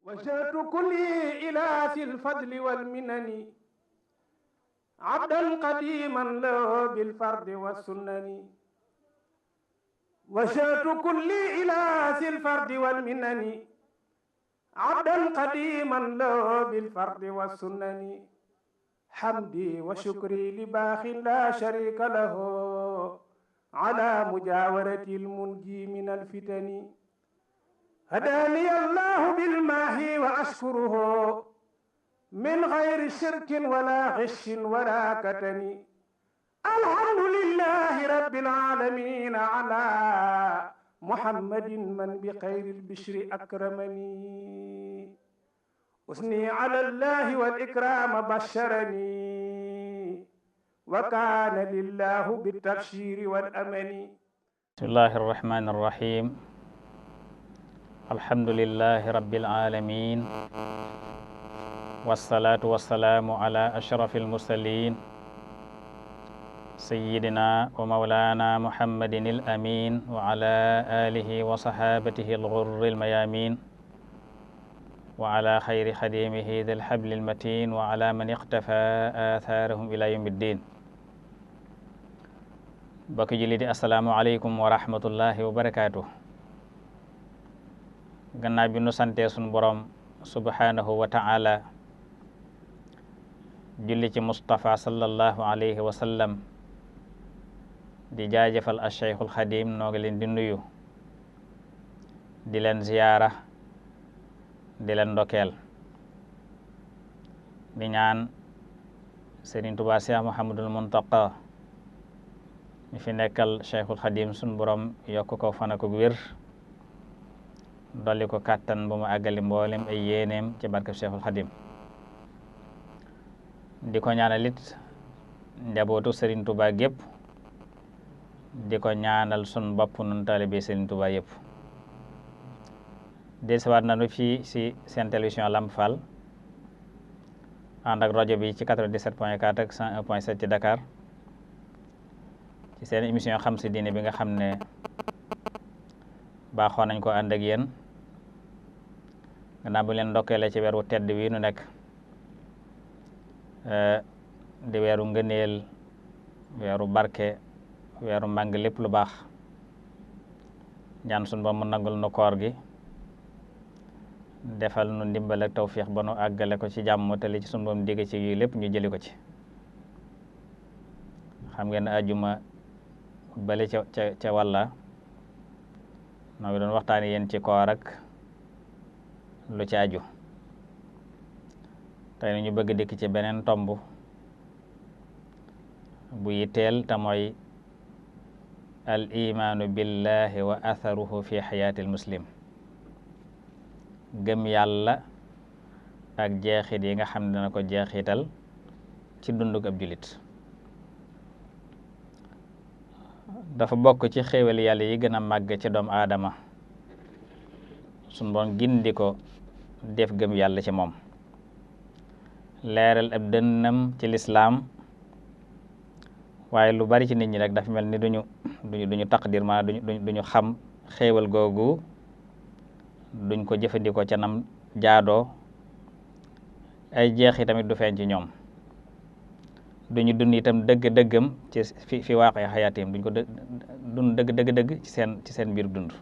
وجهت كلي إلى ذي الفضل والمنن عبدا قديما له بالفرد والسنن وجهت كلي إلى ذي الفرد والمنن عبدا قديما له بالفرد والسنن حمدي وشكري لباخ لا شريك له على مجاورة المنجي من الفتن هداني الله بالماهي وأشكره من غير شرك ولا غش ولا كتم الحمد لله رب العالمين على محمد من بخير البشر أكرمني أثني على الله والإكرام بشرني وكان لله بالتبشير والأمن. بسم الله الرحمن الرحيم. الحمد لله رب العالمين والصلاة والسلام على أشرف المرسلين سيدنا ومولانا محمد الأمين وعلى آله وصحابته الغر الميامين وعلى خير خديمه ذي الحبل المتين وعلى من اقتفى آثارهم إلى يوم الدين. bokki julli di assalaamu aleykum wa rahmatullahi wa barakaatuh. gannaaw bi nu santee sunu borom subhanahu wa ta'ala julli ci Mustafa sallallahu alayhi wa sallam di jaajëfal a Cheikhul Xadim noo ngi leen di nuyu di leen ziyaara di leen ndokkeel di ñaan Sëriñ Tuubaa Seex Muhammadul Muntaqa mi fi nekkal Cheikhul Xadim sun borom yokk ko fan ak wér dolli ko kàttan bu mu àggali mboolem ay yéeneem ci barke Cheikhul Xadim di ko ñaanal it njabootu Sëriñ Tuubaa gépp di ko ñaanal sun bopp nun taalibe Sëriñ Tuubaa yëpp. dellusiwaat nañu fii si seen télévision Lamp Fall ànd ak rajo bi ci 97.4 ak 101.7 ci Dakar ci seen émission xam si diine bi nga xam ne baaxoo nañ ko ànd ak yéen gannaaw bu leen ndokkeele ci weeru tedd wi nu nekk di weeru ngëneel weeru barke weeru màng lépp lu baax ñaan sun ba mu nangul nu koor gi defal nu ndimbal ak tawfiix ba nu àggale ko ci jàmm te li ci sun boom digg ci yi lépp ñu jëli ko ci. xam ngeen ajuma bale ca walla noo ngi doon waxtaani yéen ci koor ak lu ci aju tey ñu bëgg dikk ci beneen tomb bu yitteel te mooy al imaanu billahi wa atharuhu fi xayaatil muslim gëm yàlla ak jeexit yi nga xam ne dana ko jeexital ci dundug ab julit. dafa bokk ci xéewal yàlla yi gën a màgg ci doomu aadama sun boon gindi ko def gëm yàlla ci moom leeral ab dënnam ci lislaam waaye lu bari ci nit ñi rek dafa mel ni duñu taqdir maanaam duñu xam xéewal googu duñ ko jëfandikoo ca nam jaadoo ay jeexi tamit du feeñ ci ñoom duñu dund itam dëgg-dëggam ci fi waaqi xayaatim duñ ko dund dëgg ci seen biir dund.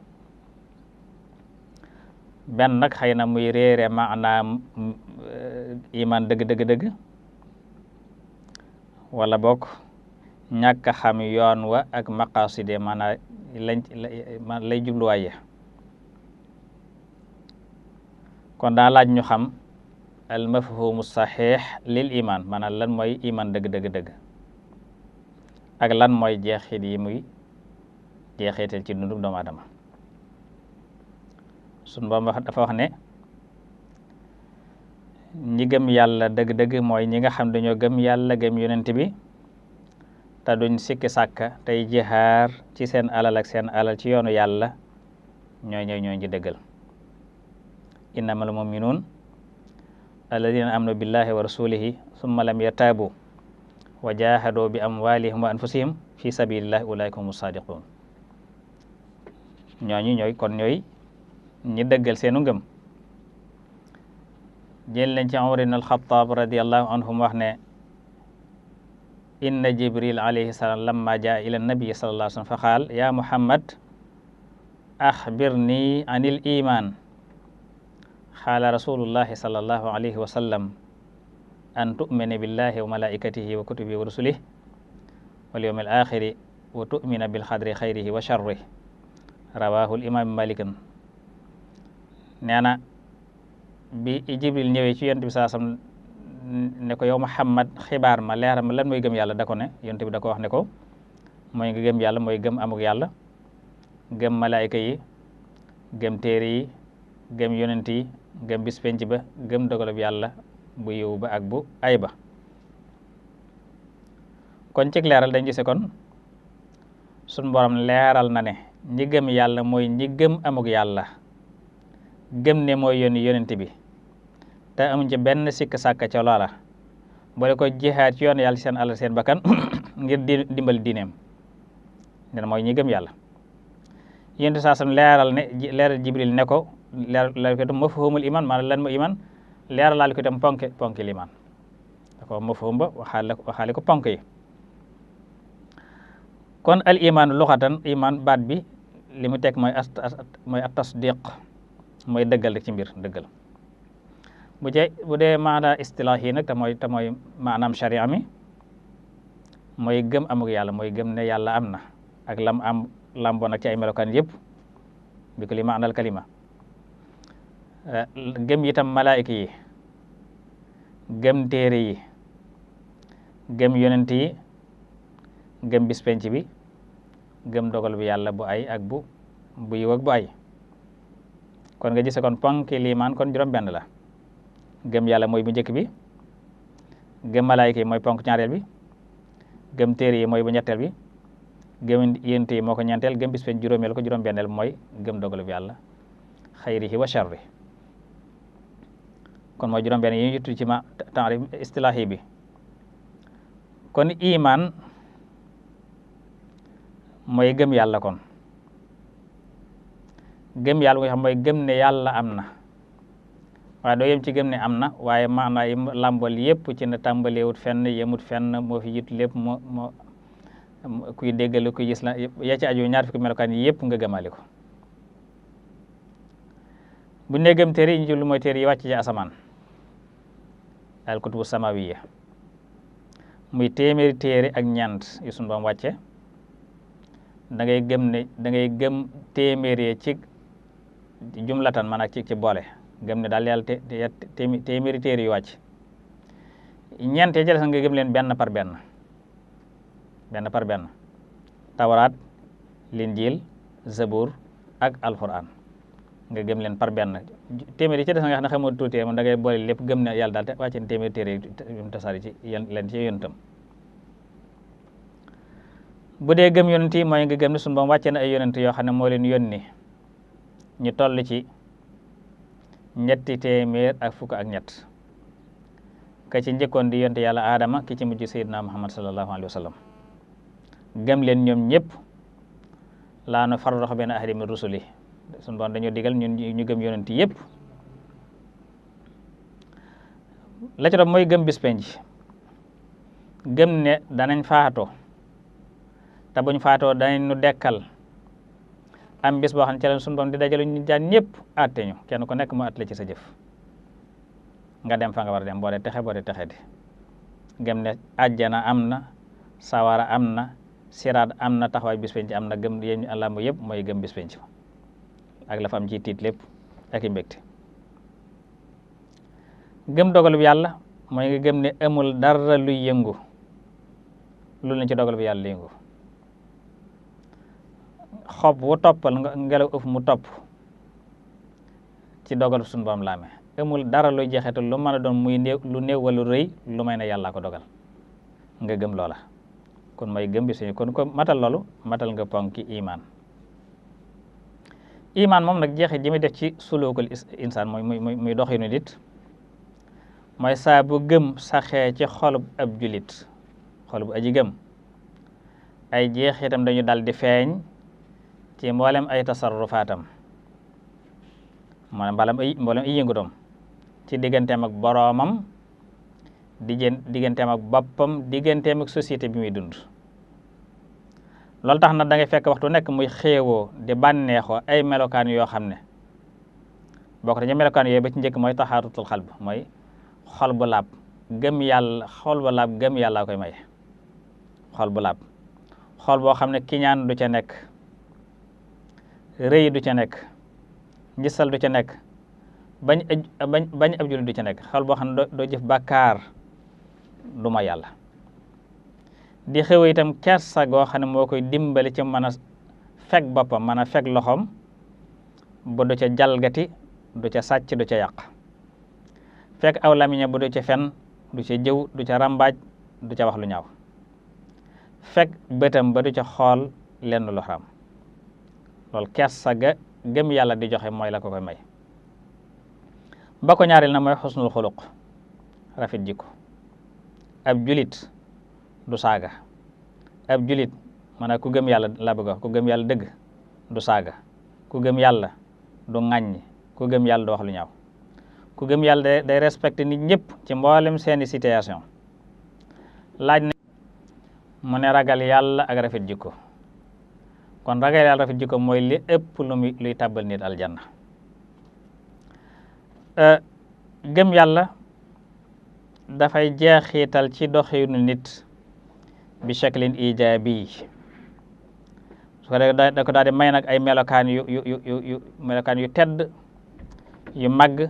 benn nag xëy na muy réere maanaam iman dëgg wala bokk ñàkk a xam yoon wa ak maqaaside maanaam lay jubluwaaye. kon daa laaj ñu xam al mafhumu saxiix lil iman maanaam lan mooy iman dëgg ak lan mooy jeexit yi muy jeexital ci dundu doomu aadama. sun borom dafa wax ne ñi gëm yàlla dëgg mooy ñi nga xam dañoo gëm yàlla gëm yonent bi te duñ sikki sàkka tey jihaar ci seen alal ak seen alal ci yoonu yàlla ñooy ci dëggal. innamal mu'minuun alladina amanu billahi wa rasulihi summa lam yartaabu wa jahadu bi amwalihim wa anfusihim fi sabilillahi ulaika humu sadiqun. ñooñu ñooy ñi dëggal seenu ngëm jël nañ ci Umar ibn al-Khattab radiyallahu anhu mu wax ne inna Jibril alayhi salaam lamma jaa ila nabi sallallahu alayhi wa sallam fa qaal ya Muhammad axbirni anil iman qaala rasulullahi sallallahu alayhi wa sallam an tu'mina billahi wa malaikatihi wa kutubihi wa rusulihi wal yawmil axiri wa tu'mina bil qadri xayrihi wa sharrihi rawahu al-imam Malik. nee na bi Jibril ñëwee ci yonent bi saa sam ne ko yow Muhammad xibaar ma leeral ma lan mooy gëm yàlla da ko ne yonent bi da ko wax ne ko mooy nga gëm yàlla mooy gëm amuk yàlla, gëm malaayika yi, gëm téere yi, gëm yonent yi, gëm bis penc ba, gëm dogalub yàlla bu yiw ba ak bu ay ba. kon ci leeral dañ gise kon sun borom leeral na ne ñi gëm yàlla mooy ñi gëm amuk yàlla, gëm ne mooy yonent bi te amuñ ci benn sikk sàkk ca loola boole ko jihaad ci yoon yàlla seen alal seen bakkan ngir dimbali diineem ne mooy ñi gëm yàlla. yonent saa sam leeral Jibril ne ko leeral ko itam mafhumul iman maanaam lan mu iman leeralal ko itam ponki liman da ko mafhum ba waxaale ko ponk yi. kon al iman luxatan iman baat bi li mu teg mooy at tasdiq mooy dëggal rek ci mbir dëggal. bu dee maana istilaah yi nag te mooy maanaam sharia mi mooy gëm amuk yàlla mooy gëm ne yàlla am na ak lam am lamboon ak ci ay melokaan yëpp bi ko li maanal kalima. gëm itam malaayika yi, gëm téere yi, gëm yonent yi, gëm bis penc bi, gëm dogal bi yàlla bu ay ak bu yiw ak bu ay. kon nga gise kon ponki liimaan kon juróom benn la. gëm yàlla mooy bu njëkk bi, gëm malaayika yi mooy ponk ñaareel bi, gëm téere yi mooy bu ñetteel bi, gëm yonent yi moo ko ñeenteel, gëm bis penc juróomeel ko juróom benneel mooy gëm dogal bi yàlla xayrihi wa sharri. kon mooy juróom benn yi ñu juttu ci taarif istilaahi bi. kon iman mooy gëm yàlla kon gëm yàlla nga xam mooy gëm ne yàlla am na waaye doo yem ci gëm ne am na waaye maanaa yi làmbal yëpp ci ne tàmbaleewut fenn yemut fenn moo fi jiitu lépp moo kuy déggal kuy gis la ya ci aju ñaar fukki melokaan yi yëpp nga gëmale ko. bu ne gëm téere yi ñu ci lu mooy téere yi wàcc ci asamaan al kutubu samawiya muy téeméeri téere ak ñeent yu sunu Boroom wàcce da ngay gëm téeméeri ci jumlatan maanaam ci boole gëm ne daal yàlla téeméeri téere yu wàcc ñeent ya ca des nga gëm leen benn par benn tawraat linjiil zabur ak alquran nga gëm leen par benn. téeméer yi ci des nga xam ne xamoo tuuti moom da ngay boole lépp gëm ne yàlla daal te wàcce ne téeméer téere yu tasaari ci leen ci yonentam. bu dee gëm yonent yi mooy nga gëm ne sunu Boroom wàcce na ay yonent yoo xam ne moo leen yónni ñu toll ci 323 ka ci njëkkoon di yonent yàlla Aadama ki ci mujj Seydina Muhammad sallallahu alayhi wa sallam gëm leen ñoom ñëpp laa nufarriqu bayna ahadin min rusuli sunu Boroom dañoo digal ñun ñu gëm yonent yëpp. la ci doon mooy gëm bis penc gëm ne danañ faatoo te buñ faatoo danañ nu dekkal am bis boo xam ne ci leen sunu Boroom di dajale ñu jaan ñëpp àtte ñu kenn ku nekk mu àtte la ci sa jëf nga dem fa nga war a dem boo dee texe boo dee texe di gëm ne àjjana am na sawara am na siraat am na taxawaay bis penc am na gëm yéen ñu làmb yëpp mooy gëm bis penc ak la fa am ci tiit lépp ak i mbégte. gëm dogal bi yàlla mooy nga gëm ne amul dara luy yëngu lu ne ci dogal bi yàlla yëngu xob wu toppal ngelaw ëf mu topp ci dogal suñu Boroom la amee amul dara luy jeexital lu mën a doon muy néew lu néew wala rëy lu may ne yàllaa ko dogal nga gëm loola kon mooy gëm bi suñu kon ko matal loolu matal nga ponki iman moom nag jeexit ji muy def ci sulukul insaan muy doxinu nit mooy saa bu gëm saxee ci xolub ab julit xolub aji gëm ay jeexitam dañu dal di feeñ ci mboolem ay tasarrufaatam maanaam mboolem ay yëngutoom ci digganteem ak boroomam, digganteem ak boppam, digganteem ak société bi muy dund. loolu tax na da ngay fekk waxtu nekk muy xéewoo di bànneexoo ay melokaan yoo xam ne bokk na ci melokaan yooyu ba ci njëkk mooy taxaaratul xalb, mooy xol bu laab gëm yàlla. xol bu laab gëm yàlla koy maye. xol bu laab, xol boo xam ne kiñaan du ca nekk, rëy du ca nekk, ngisal du ca nekk, bañ ab jullit du ca nekk. xol boo xam ne doo jëf bàkkaar, du ma yàlla. di xew itam kersa goo xam ne moo koy dimbali ci mën a fekk boppam, mën a fekk loxoom ba du ca jalgati, du ca sàcc, du ca yàq. fekk aw lamiña ba du ca fen, du ca jëw, du ca ràmbaaj, du ca wax lu ñaaw. fekk bëtam ba du ca xool lenn lu xaram. loolu kersa ga gëm yàlla di joxe mooy la ko koy may. ba ko ñaareel na mooy xusnul xuluq, rafet jikko. ab julit du saaga. ab julit maanaam ku gëm yàlla la bëgg ku gëm yàlla dëgg du saaga. ku gëm yàlla du ŋàññi. ku gëm yàlla du wax lu ñaaw. ku gëm yàlla day respecté nit ñëpp ci mboolem seeni situation. laaj na mu ne ragal yàlla ak rafet jikko. kon ragal yàlla rafet jikko mooy li ëpp luy tàbbal nit aljanna. gëm yàlla dafay jeexital ci doxinu nit bi shaklin ijaabi. su ko da ko daal di may nag ay melokaan melokaan yu tedd yu màgg,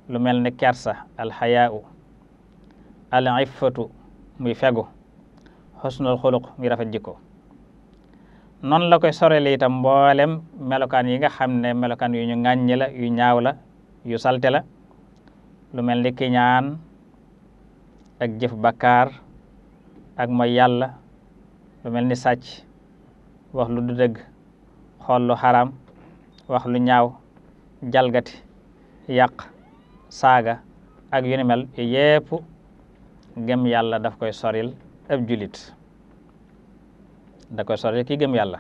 lu mel ne kersa, alxayaau, al iffatu muy fegu, xusnul xuluq muy rafet jikko. noonu la koy sorele itam mboolem melokaan yi nga xam ne melokaan yu ñu ŋàññi la, yu ñaaw la, yu salte la, lu mel ni kiñaan ak jëf bakkaar ak mooy yàlla, lu mel ni sàcc, wax lu du dëgg, xool lu xaram, wax lu ñaaw, jalgati, yàq, saaga ak yu ni mel yépp gëm yàlla daf koy soril ab julit. da koy soril ki gëm yàlla.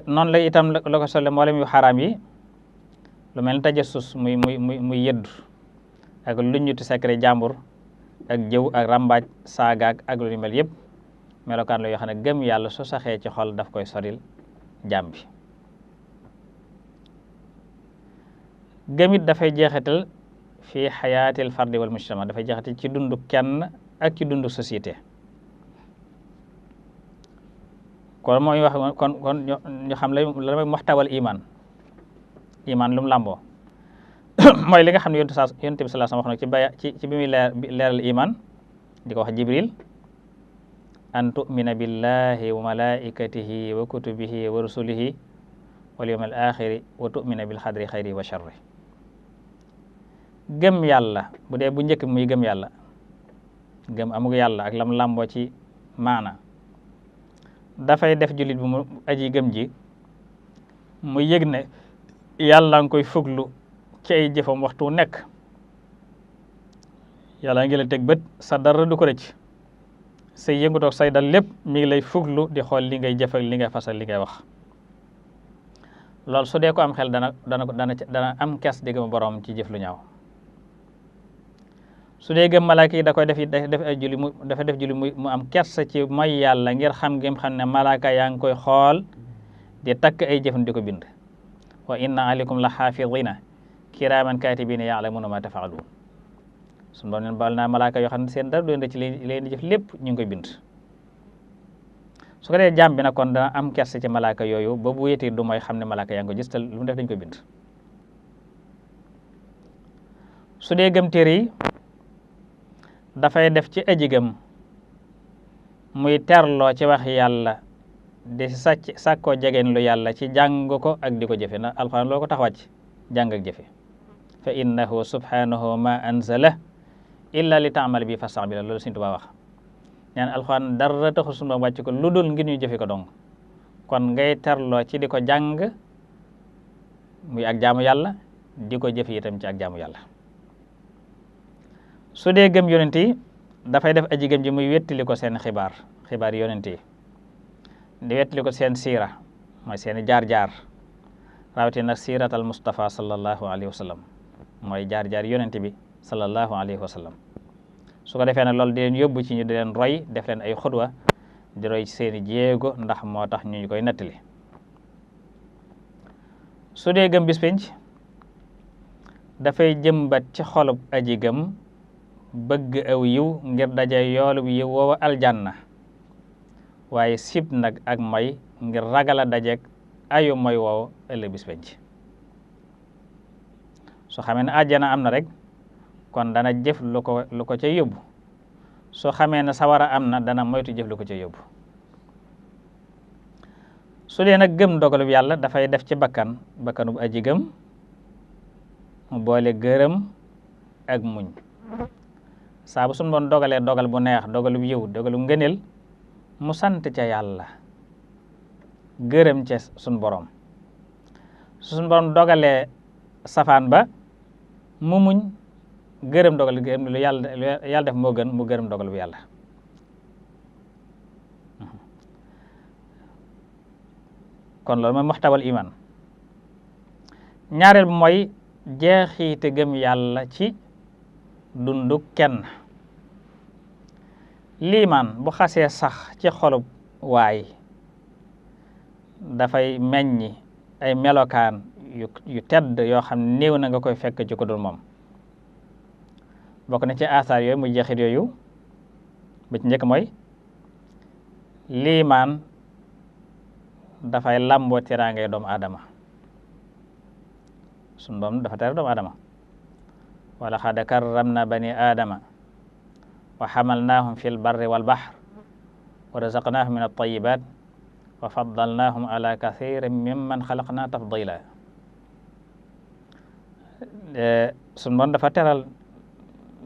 noonu la itam la koy soril mboolem yu xaram yi, lu mel ni tajassus muy yëddu ak luññuti secret jàmbur ak jëw ak rambaaj, saaga ak lu ni mel yëpp melokaan la yoo xam ne gëm yàlla su saxee ci xol daf koy soril jaam bi. gëmit dafay jeexital fi xayaatil fardi wal mujtama, dafay jeexital ci dundu kenn ak ci dundu société. kon mooy wax kon ñu xam la mooy muxtawal iman lu mu làmboo mooy li nga xam ne yonent bi sallallahu alayhi wasallam wax na ci bi muy leeral iman di ko wax Jibril, an tu'mina billahi wa malaikatihi wa kutubihi wa rusulihi wal yawmil axiri wa tu'mina bil xadri xayri wa sharri. gëm yàlla bu dee bu njëkk muy gëm yàlla, gëm amug yàlla ak lam làmboo ci maana, dafay def jullit bu mu aji gëm ji mu yëg ne yàlla nga koy fuglu ci ay jëfam waxtu nekk. yàlla ngi la teg bët, sa dara du ko rëcc, say yëngu toog say dal lépp mi ngi lay fuglu di xool li ngay jëf ak li ngay fas ak li ngay wax. loolu su dee ko am xel dana am kes di gëm borom ci jëf lu ñaaw. su dee gëm malaaka yi da koy def ay julli dafa def julli mu am kersa ci mooy yàlla ngir xam ne malaaka yaa ngi koy xool di takk ay jëfan di ko bind. wa inna alaykum la xaafidina kiraaman kaatibina ya'lamuna ma taf'alun. suñu doon leen baal naa malaaka yoo xam ne seen dara doon ci leen di jëf lépp ñu ngi koy bind. su ko dee jaam bi nag kon dana am kersa ci malaaka yooyu ba bu wéetee du mooy xam ne malaaka yaa ngi ko gis te lu mu def dañ koy bind. su dee gëm téere yi dafay def ci aji gëm muy terloo ci wax yàlla di sàkkoo jegeen lu yàlla ci jàng ko ak di ko jëfe na alxuraan loo ko tax wàcc jàng ak jëfe. fa innahu subhanahu ma anzala illa li ta'mal bi fastabil, loolu Sëriñ Tuubaa wax. ñaan alxuraan dara taxul sunu Boroom wàcc ko lu dul ngir ñu jëfe ko dong. kon ngay terloo ci di ko jàng muy ak jaamu yàlla, di ko jëfe itam ci ak jaamu yàlla. su dee gëm yonent yi dafay def aji gëm ji muy wettali ko seen xibaar yonent yi, di wettali ko seen siira mooy seen jaar-jaar, rawatina siratal Mustafa sallallahu alayhi wa sallam mooy jaar-jaar yonent bi sallallahu alayhi wa sallam su ko defee nag loolu di leen yóbbu ci ñu di leen roy def leen ay xudwa di roy seeni jéego ndax moo tax ñu koy nettali su dee gëm bis penc dafay jëmbat ci xolub aji gëm bëgg aw yiw ngir daje yoolub yiw woowa aljanna waaye sib nag ak moy ngir ragal a dajeek ayu moy woow ëllëg bis penc su xamee ne àjjana am na rek kon dana jëf lu ko ca yóbbu soo xamee ne sawara am na dana moytu jëf lu ko ca yóbbu su dee nag gëm dogalub yàlla dafay def ci bakkanub aji gëm mu boole gërëm ak muñ saa bu suñu doon dogalee dogal bu neex dogalub yiw dogalub ngëneel mu sant ca yàlla gërëm ca suñ borom su suñ borom dogalee safaan ba mu muñ gërëm dogal lu yàlla def moo gën mu gërëm dogal bu yàlla kon loolu mooy muxtawal iman ñaareel bi mooy jeexiite gëm yàlla ci dundu kenn liimaan bu xasee sax ci xolub waay dafay meññi ay melokaan yu tedd yoo xam ne néew na nga koy fekk ci ko dul moom bokk na ci asaar yooyu mu jeexit yooyu ba ci njëkk mooy liimaan dafay làmboo teraangay doomu aadama sunu doom dafa tere doomu aadama wa laqad karramna bani aadama wa hamalnaahum fil barri wal bahr wa razaqnaahum min at-tayyibaat wa faddalnaahum ala kathirin mimman xalaqna tafdila sunu doom dafa teral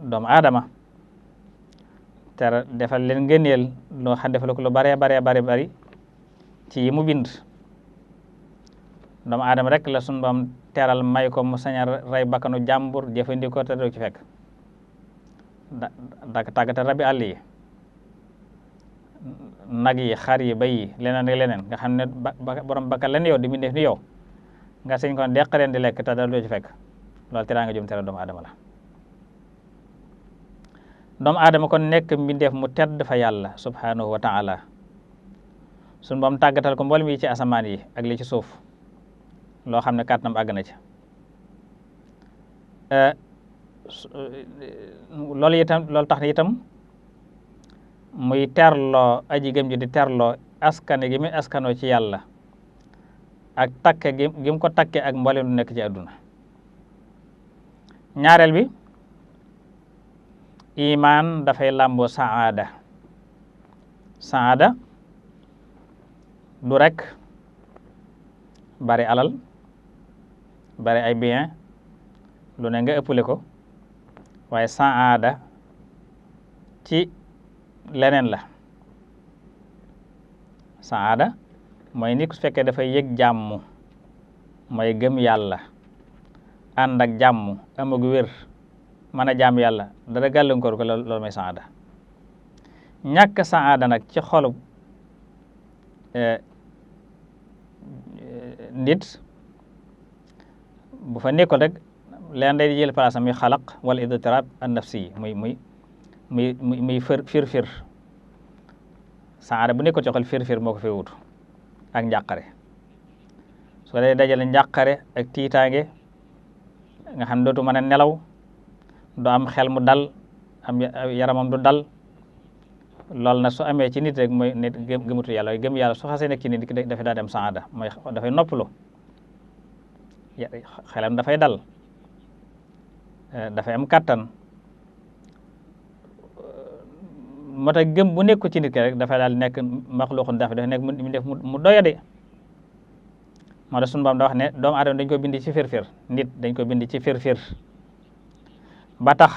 doomu aadama defal leen ngëneel loo xam defal ko lu bari ci yi mu bind doomu aadama rek la sunu doom teral may ko mu sañ a rey bakkanu jàmbur jëfandikoo te doo ci fekk tàggate rabi àll yi nag yi xar yi bay yi leneen ak leneen nga xam ne borom bakkan leen yow di mu def ni yow nga sañ ko deq leen di lekk te doo ci fekk loolu teraanga jum teral doomu aadama la doomu aadama kon nekk mbindeef mu tedd fa yàlla subhanahu wa ta'ala suñu boom tàggatal ko mboolem yi ci asamaan yi ak li ci suuf loo xam ne kàttanam àgg na ci loolu tax na itam muy terloo aji gëm ji di terloo askane gi muy askanoo ci yàlla ak takke gi mu ko takke ak mboolem lu nekk ci àdduna ñaareel bi imaan dafay làmboo saada du rek bari alal bari ay bien lu ne nga ëppale ko waaye saada ci leneen la saada mooy nit su fekkee dafay yëg jàmm mooy gëm yàlla ànd ak jàmm amagu wér mën a jàmm yàlla dara gàllankoor ko loolu mooy saada ñàkk saada nag ci xolub nit bu fa nekkul rek leen day jël place am muy xalaq wala idtirab an nafsi muy fir saada bu nekkul ci xol fir moo ko fee wutu ak njàqare su ko day dajale njàqare ak tiitaange nga xam ne dootu mën a nelaw du am xel mu dal am yaramam du dal loolu nag su amee ci nit rek mooy nit gëmutu yàlla gëm yàlla su xasee nekk ci nit dafay daal dem saada mooy dafay noppalu xelam dafay dal dafay am kàttan moo tax gëm bu nekku ci nit ki rek dafay daal nekk maxluuqun dafa nekk mu def mu doyade moo tax sunu Boroom da wax ne doomu aadama dañ ko bind ci firfir nit dañ ko bind ci firfir ba tax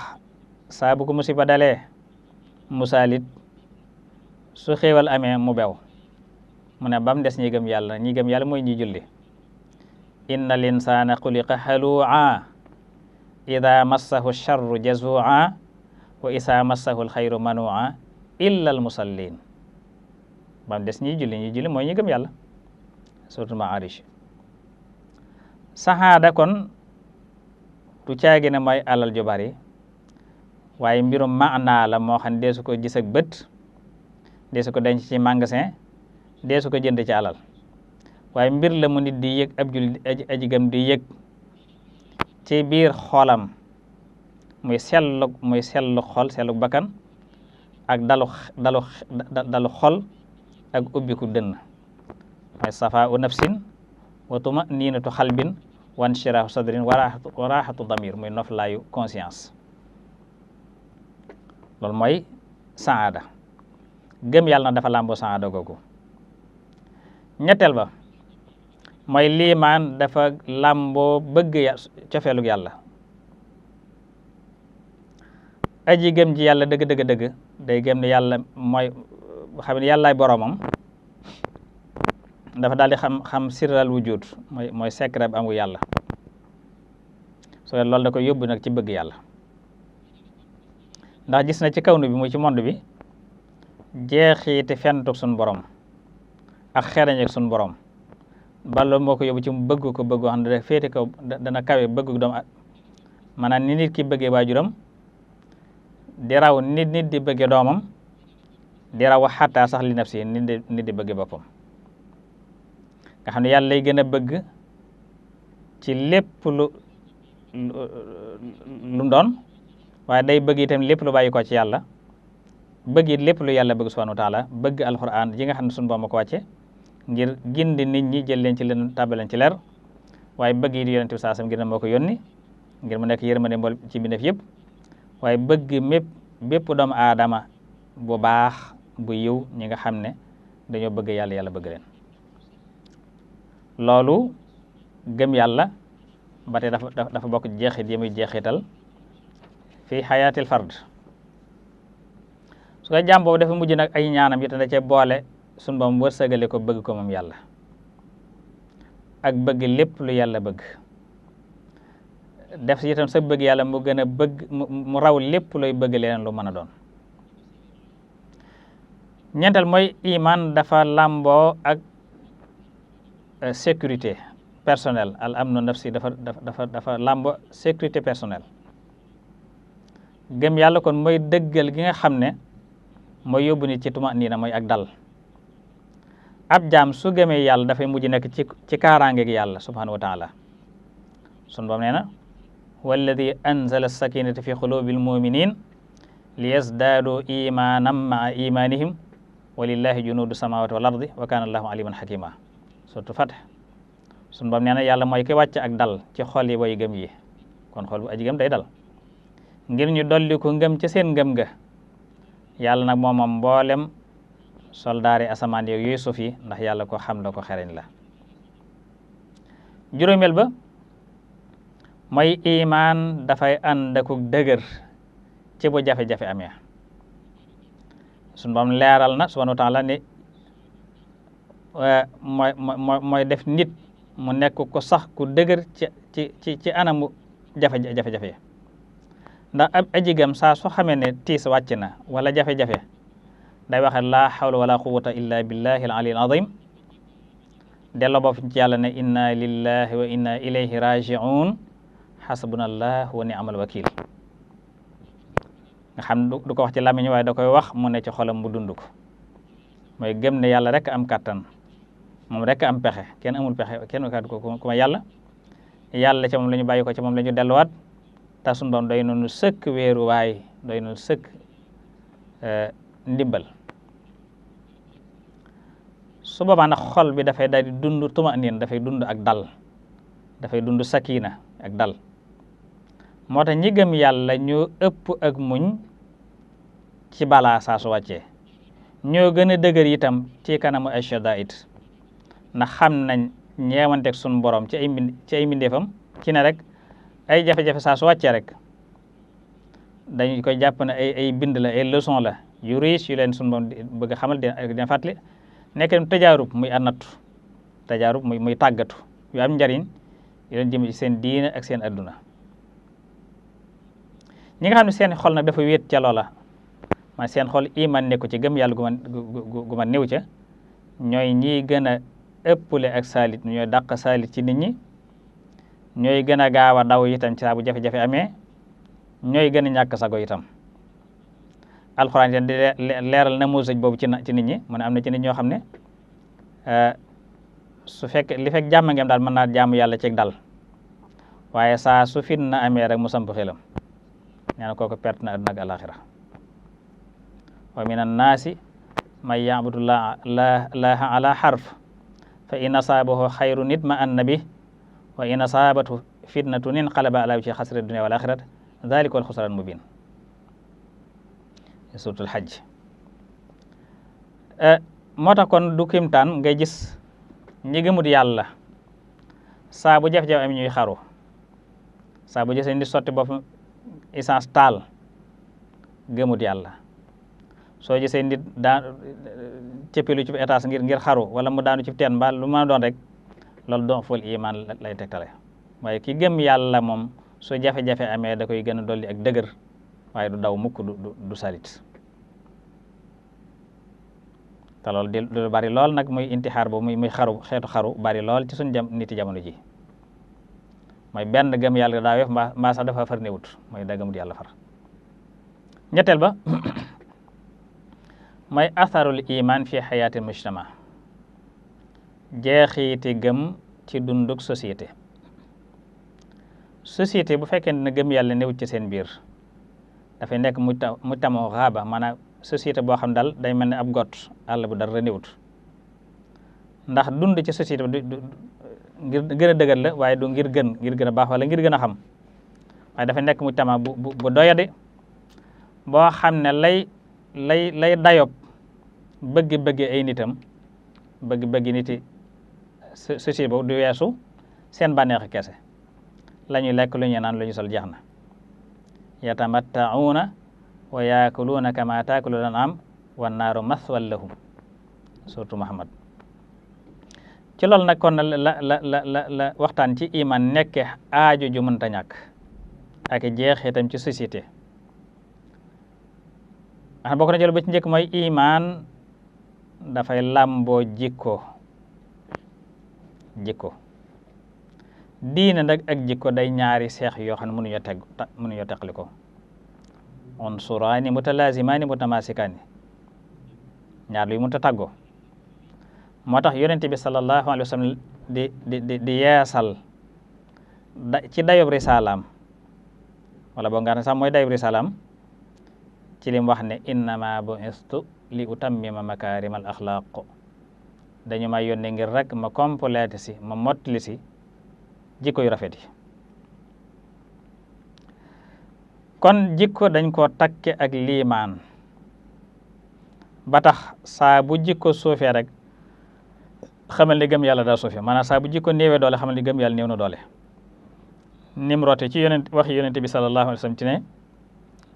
saa bu ko musiba dalee musaalit su xéewal amee mu bew mu ne bam des ñi gëm yàlla mooy ñi julli inna al insana xuliqa halu'a ida massahu charru jazua wa isa massahu alxayru manua illa al musallin bam des ñi julli mooy ñi gëm yàlla surtout Ma'ârij saxaada kon du caagi ne mooy alal ju bari waaye mbirum maanaa la moo xam ne deesu ko gis ak bët, deesu ko denc ci magasin, deesu ko jënd ci alal, waaye mbir la mu nit di yëg, ab jullit aji gëm di yëg ci biir xolam muy sellu xol, sellu bakkan ak dalu xol ak ubbiku dënn, mooy safaa'u nafsin wa tuma'ninatu xalbin wa inshiraahu sadrin wa raaxatu damir, muy noflaayu conscience. loolu mooy saada. gëm yàlla na dafa làmboo saada googu. ñetteel ba mooy liimaan dafa làmboo bëgg cofeelug yàlla. aji gëm ji yàlla dëgg day gëm ne yàlla mooy xam ne yàllaay boroomam, dafa daal di xam sirral wujud mooy secret bi amu yàlla. so loolu da koy yóbbu nag ci bëgg yàlla, ndax gis na ci kawnu bi muy ci monde bi jeexiiti fentug suñ borom ak xereñeeg suñ borom ba loolu moo ko yóbbu ci mu bëgg ko bëgg xam ne féete kaw dana kawe bëgg doomu maanaam ni nit ki bëggee waajuram di raw nit di bëggee doomam, di raw xattaa sax li nafsi nit di bëggee boppam. nga xam ne yàlla lay gën a bëgg ci lépp lu doon, waaye day bëgg itam lépp lu bàyyi ko ci yàlla, bëgg it lépp lu yàlla bëgg subhanahu wa taala, bëgg alquran ji nga xam ne suñu borom ko wàcce ngir gindi nit ñi jël leen ci leen tàbbal leen ci leer, waaye bëgg it yonent bi saasam ngir ne moo ko yónni ngir mu nekk yërmande mbool ci mbindeef yëpp, waaye bëgg bépp doomu aadama bu baax bu yiw ñi nga xam ne dañoo bëgg yàlla bëgg leen. loolu gëm yàlla ba tey dafa bokk jeexit yi muy jeexital fii xayaatil fard. su ko jàmm boobu dafa mujj nag ay ñaanam yi te da cee boole sunu Boroom wërsëgale ko bëgg ko moom yàlla ak bëgg lépp lu yàlla bëgg, def si itam sa bëgg yàlla mu gën a bëgg mu raw lépp looy bëgg leneen lu mën a doon. ñeenteel mooy iman dafa làmboo ak sécurité personnelle, al amnu nafsi dafa làmboo sécurité personnelle. gëm yàlla kon mooy dëggal gi nga xam ne mooy yóbbu nit ci tumaniina mooy ak dal. ab jaam su gëmee yàlla dafay mujj nekk ci kaaraange gi yàlla subhanahu wa taala. sunu Boroom nee na walladi anzala sakinata fi qulubil muminin liyazdaadu imanan maa imanihim walillahi junudu samawati wal ardi wa kana allahu aliman hakima. surtout Fath sunu Boroom nee na yàlla mooy ki wàcc ak dal ci xol yi way gëm yi, kon xol bu aji gëm day dal ngir ñu dolli ko ngëm ca seen ngëm ga. yàlla nag moom mboolem soldaari asamaan yooyu suuf yi, ndax yàlla ko xam la ko xereñ la. juróomeel ba mooy imaan dafay ànd ak dëgër ci bu jafe-jafe amee. sunu Boroom leeral na subhanahu wa taala ni mooy def nit mu nekk ko sax ku dëgër ci anamu jafe-jafe. ndax ab ajigam saa soo xamee ne tiis wàcc na wala jafe-jafe day waxe laa hawla wala quwwata illa billahi al-ali al-azim, delloo boofu ci yàlla ne inna lillahi wa inna ilayhi raji'un hasbunallah wa ni'mal wakil. nga xam du ko wax ci làmmiñ waaye da koy wax mu ne ci xolam mu dund ko, mooy gëm ne yàlla rek am kattan, moom rek am pexe, kenn amul pexe, kenn ku ma yàlla ca moom la ñu bàyyi ko, ca moom la ñu delluwaat. te sunu Boroom doy nañu sëkk wéeru waay, doy nañu sëkk ndimbal. su boobaa nag xol bi dafay daal di dund tumaniin, dafay dund ak dal, dafay dund sakina ak dal. moo tax ñi gëm yàlla ñoo ëpp ak muñ ci balaa saa su wàccee, ñoo gën a dëgër itam ci kanamu ay shadaa'id, ndax xam nañ ñeewanteeg sunu Boroom ci ay mbindeefam ci ne rek ay jafe-jafe saa su wàccee rek dañu koy jàpp ne ay bind la, ay leçon la yu riche yu leen sunu Boroom bëgg a xamal dina fàttali, nekk tajaarub muy annatu, tajaarub muy tàggatu yu am njariñ yu leen jëm ci seen diine ak seen adduna. ñi nga xam ne seen xol nag dafa wéet ca loola, ma seen xol iman nekku ci gëm yàlla gu ma néew ca, ñooy ñiy gën a ëppale ak saalit, ñooy dàq saalit ci nit ñi, ñooy gën a gaaw a daw itam ci saa bu jafe-jafe amee, ñooy gën a ñàkk sago itam. alxuraan itam di leeral na muusaj boobu ci nit ñi mu ne am na ci nit ñoo xam ne su fekk li fekk jàmm ngeen daal mën naa jaamu yàlla ci dal, waaye saa su fitna amee rek mu samp xelam, nee na kooku perte na àdduna ak alaxira. wa min annaasi man ya'budu llaaha ala harf fa in asaabahu xayrun itma'anna bihi wa in asaabathu fitnatun inqalaba ala wajhihi xasira dunya wal axirata dhalika wal xusraan mubin. suuratul Hajj. moo tax kon du kimtaan ngay gis ñi gëmut yàlla saa bu jafe-jafe am ñuy xaru, saa bu gisee nit sotti boppam essence taal gëmut yàlla. soo gisee nit daan cëppilu ci étage ngir xaru wala mu daanu ci teen mbaa lu mën a doon rek loolu doon ful iman lay tegtale. waaye ki gëm yàlla moom su jafe-jafe amee da koy gën a dolli ak dëgër, waaye du daw mukk du salit. te loolu du bari lool nag muy intixaar boobu muy xaru, xeetu xaru bari lool ci suñu niti jamono ji. mooy benn gëm yàlla daa weef mbaa sax dafa far néewut, mooy da gëmut yàlla far. ñetteel ba mooy atharul iman fi xayaati mujtama, jeexiiti gëm ci dunduk société. société bu fekkee ne gëm yàlla newut ci seen biir dafay nekk mujtama xaaba, maanaam société boo xam daal day mel ne ab got àll bu dara newut. ndax dund ci société bi ngir gën a dëgër la, waaye du ngir gën a baax wala ngir gën a xam, waaye dafay nekk mujtama bu doyadi boo xam ne lay dayob bëgg ay nitam, bëgg niti société boobu du weesu seen bànneexi kese. la ñuy lekk, lu ñuy naan, lu ñu sol jeex na. yatamatta'una wa yaakuluuna kama taakulul an'am wan naaru maswal lahum, surtout Muhammad. ci loolu nag kon la waxtaan ci iman nekke aajo ju mënta ñàkk ak jeexitam ci société. ndax bokk na ci lu ba ci njëkk mooy iman dafay làmboo jikko diine nag ak jikko day ñaari seex yoo xam ne mënuñoo teqali ko. unsuraani mutalazimaani mutamasikaani, ñaar luy mënta tàggoo. moo tax yonente bi sallallahu alayhi wa sallam di yeesal ci dayob risalaam, wala boo nga ne sax mooy dayob risalaam, ci lim wax ne innama bu'istu li utammima makaarimal axlaaq, dañu may yónne ngir rek ma complété si ma mottali si jikko yu rafet yi. kon jikko dañ koo takke ak liimaan, ba tax saa bu jikko suufee rek xamal ni gëm yàlla daa suufee, maanaam saa bu jikko néewee doole xamal ni gëm yàlla néew na doole. nim rote ci waxi yonente bi sallallahu alayhi wa sallam ci ne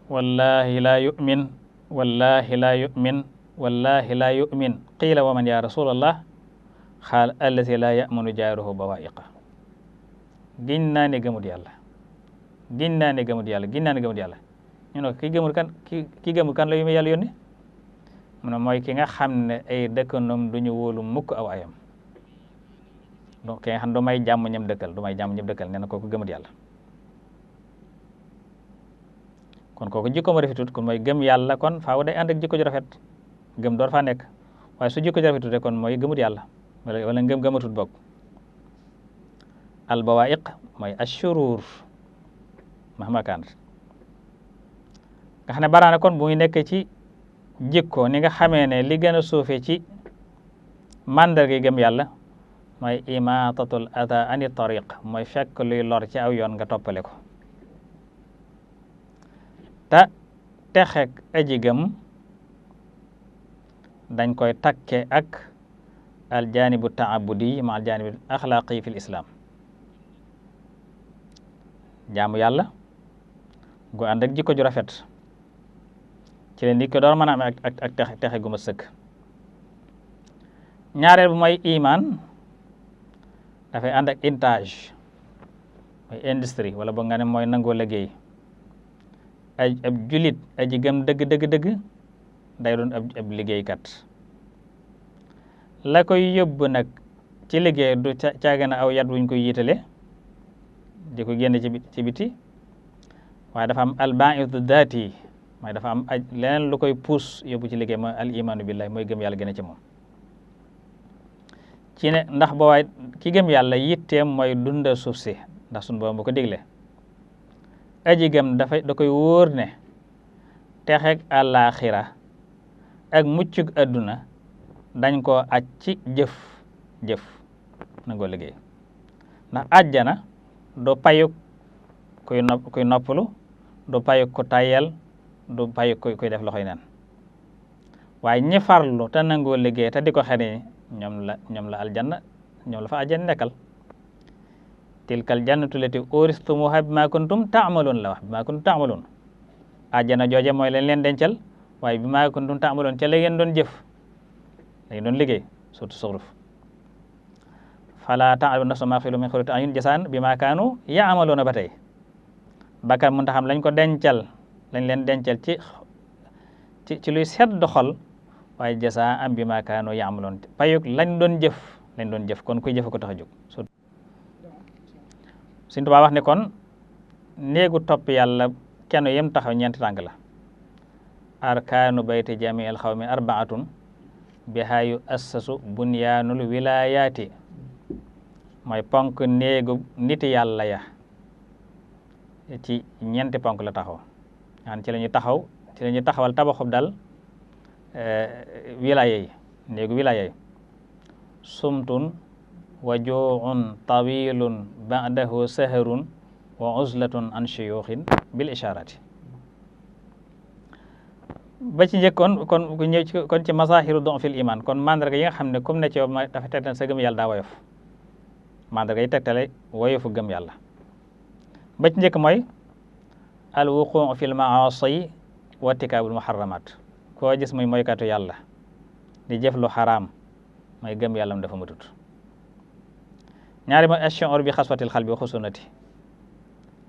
wallahi laa yu'min wallahi laa yu'min qiila wa man ya rasulallah xaal allati laa ya'manu jaaruhu bawaa'iqa. giñ naa ne gëmut yàlla ñu ne ko ki gëmul kan la yu yàlla yónni mu ne mooy ki nga xam ne ay dëkkandoom duñu wóolu mukk aw ayam, donc ki nga xam ne du may jàmm ñëm dëkkal nee na kooku gëmut yàlla. kon kooku jikko ma rafetut, kon mooy gëm yàlla kon faaw day ànd ak jikko ju rafet, gëm door faa nekk. waaye su jikko ju rafetut rek kon mooy gëmut yàlla wala gëmatut bokk. al bawaa'iq mooy ashurur mahma kaanat, nga xam ne baraana kon bu muy nekk ci jikko ni nga xamee ne li gën a suufe ci màndarga gëm yàlla mooy imaatatul ata ani tariq, mooy fekk luy lor ci aw yoon nga toppale ko. te texek aji gëm dañ koy takke ak al janibu taabudi ma al janibu axlaaqi fi l islam, jaamu yàlla gu ànd ak jikko ju rafet ci leen nit ko door mën a am ak texe gu ma sëkk. ñaareel bu mooy iman dafay ànd ak intage, mooy industrie, wala ba nga ne mooy nangoo liggéey. ab julit aji gëm dëgg day doon ab liggéeykat. la koy yóbbu nag ci liggéey du caagana aw yat wuñ koy yiitale, di ko génne ci biti waaye dafa am albaidu daati mooy dafa am leneen lu koy puus yóbbu ci liggéey mooy al imaanu billahi mooy gëm yàlla gën a ci moom ci ne ndax boowaay ki gëm yàlla yitteem mooy dundal suuf si ndax suñu boroom bu ko digle aji gëm da koy wóor ne texeeg àllaaxira ak muccug àdduna dañ koo aj ci jëf nangoo liggéey ndax àjjana du payuk kuy noppalu du payuk ku tayel du payuk kuy def loxoy neen waaye ñi farlu te nangoo liggéey te di ko xene ñoom la aljanna ñoom la fa àjjana nekkal tilkal jannatu lati uristumuha bima kuntum ta'malun la wax bima kuntum ta'malun àjjana jooje mooy leen dencal waaye bima kuntum ta'malun ca la ngeen doon jëf la ngeen doon liggéey surtout suxruf fala ta'lamu nafsun ma ukhfiya min qurrati a'yun jazaan bima kaanu ya'maluna ba tey bakkan mun ta xam lañ ko dencal lañ leen dencal ci luy sedd xol waaye jazaa am bima kaanu ya'malun payuk lañ doon jëf kon kuy jëf ko tax a jóg Sëñ Tuubaa wax ne kon néegu topp yàlla kenn yem taxaw ñeenti tànk la arkaanu bayti jamiil xawmi arbaatun bihaa yu assasu bunyaanul wilaayaati mooy ponk néegu niti yàlla ya ci ñeenti ponk la taxaw an ci la ñu taxawal tabaxub dal wilaaya yi néegu wilaaya yi sumtun wa juu'un tawilun ba'dahu saharun wa uzlatun an shuyuxin bil isharati ba ci njëkkoon kon ci mazahiru don fil iman kon mandarga yi nga xam ne comme ne ci yow dafa tegtal sa gëm yàlla daa woyof mandarga yi tegtale woyofu gëm yàlla ba ci njëkk mooy al wuquu fil maasi wa tikaabul muharramat koo gis muy moykatu yàlla di jëf lu xaraam mooy gëm yàllam dafa matut ñaari mooy ash-shu'ur bi xaswatil xalbi wa xusunati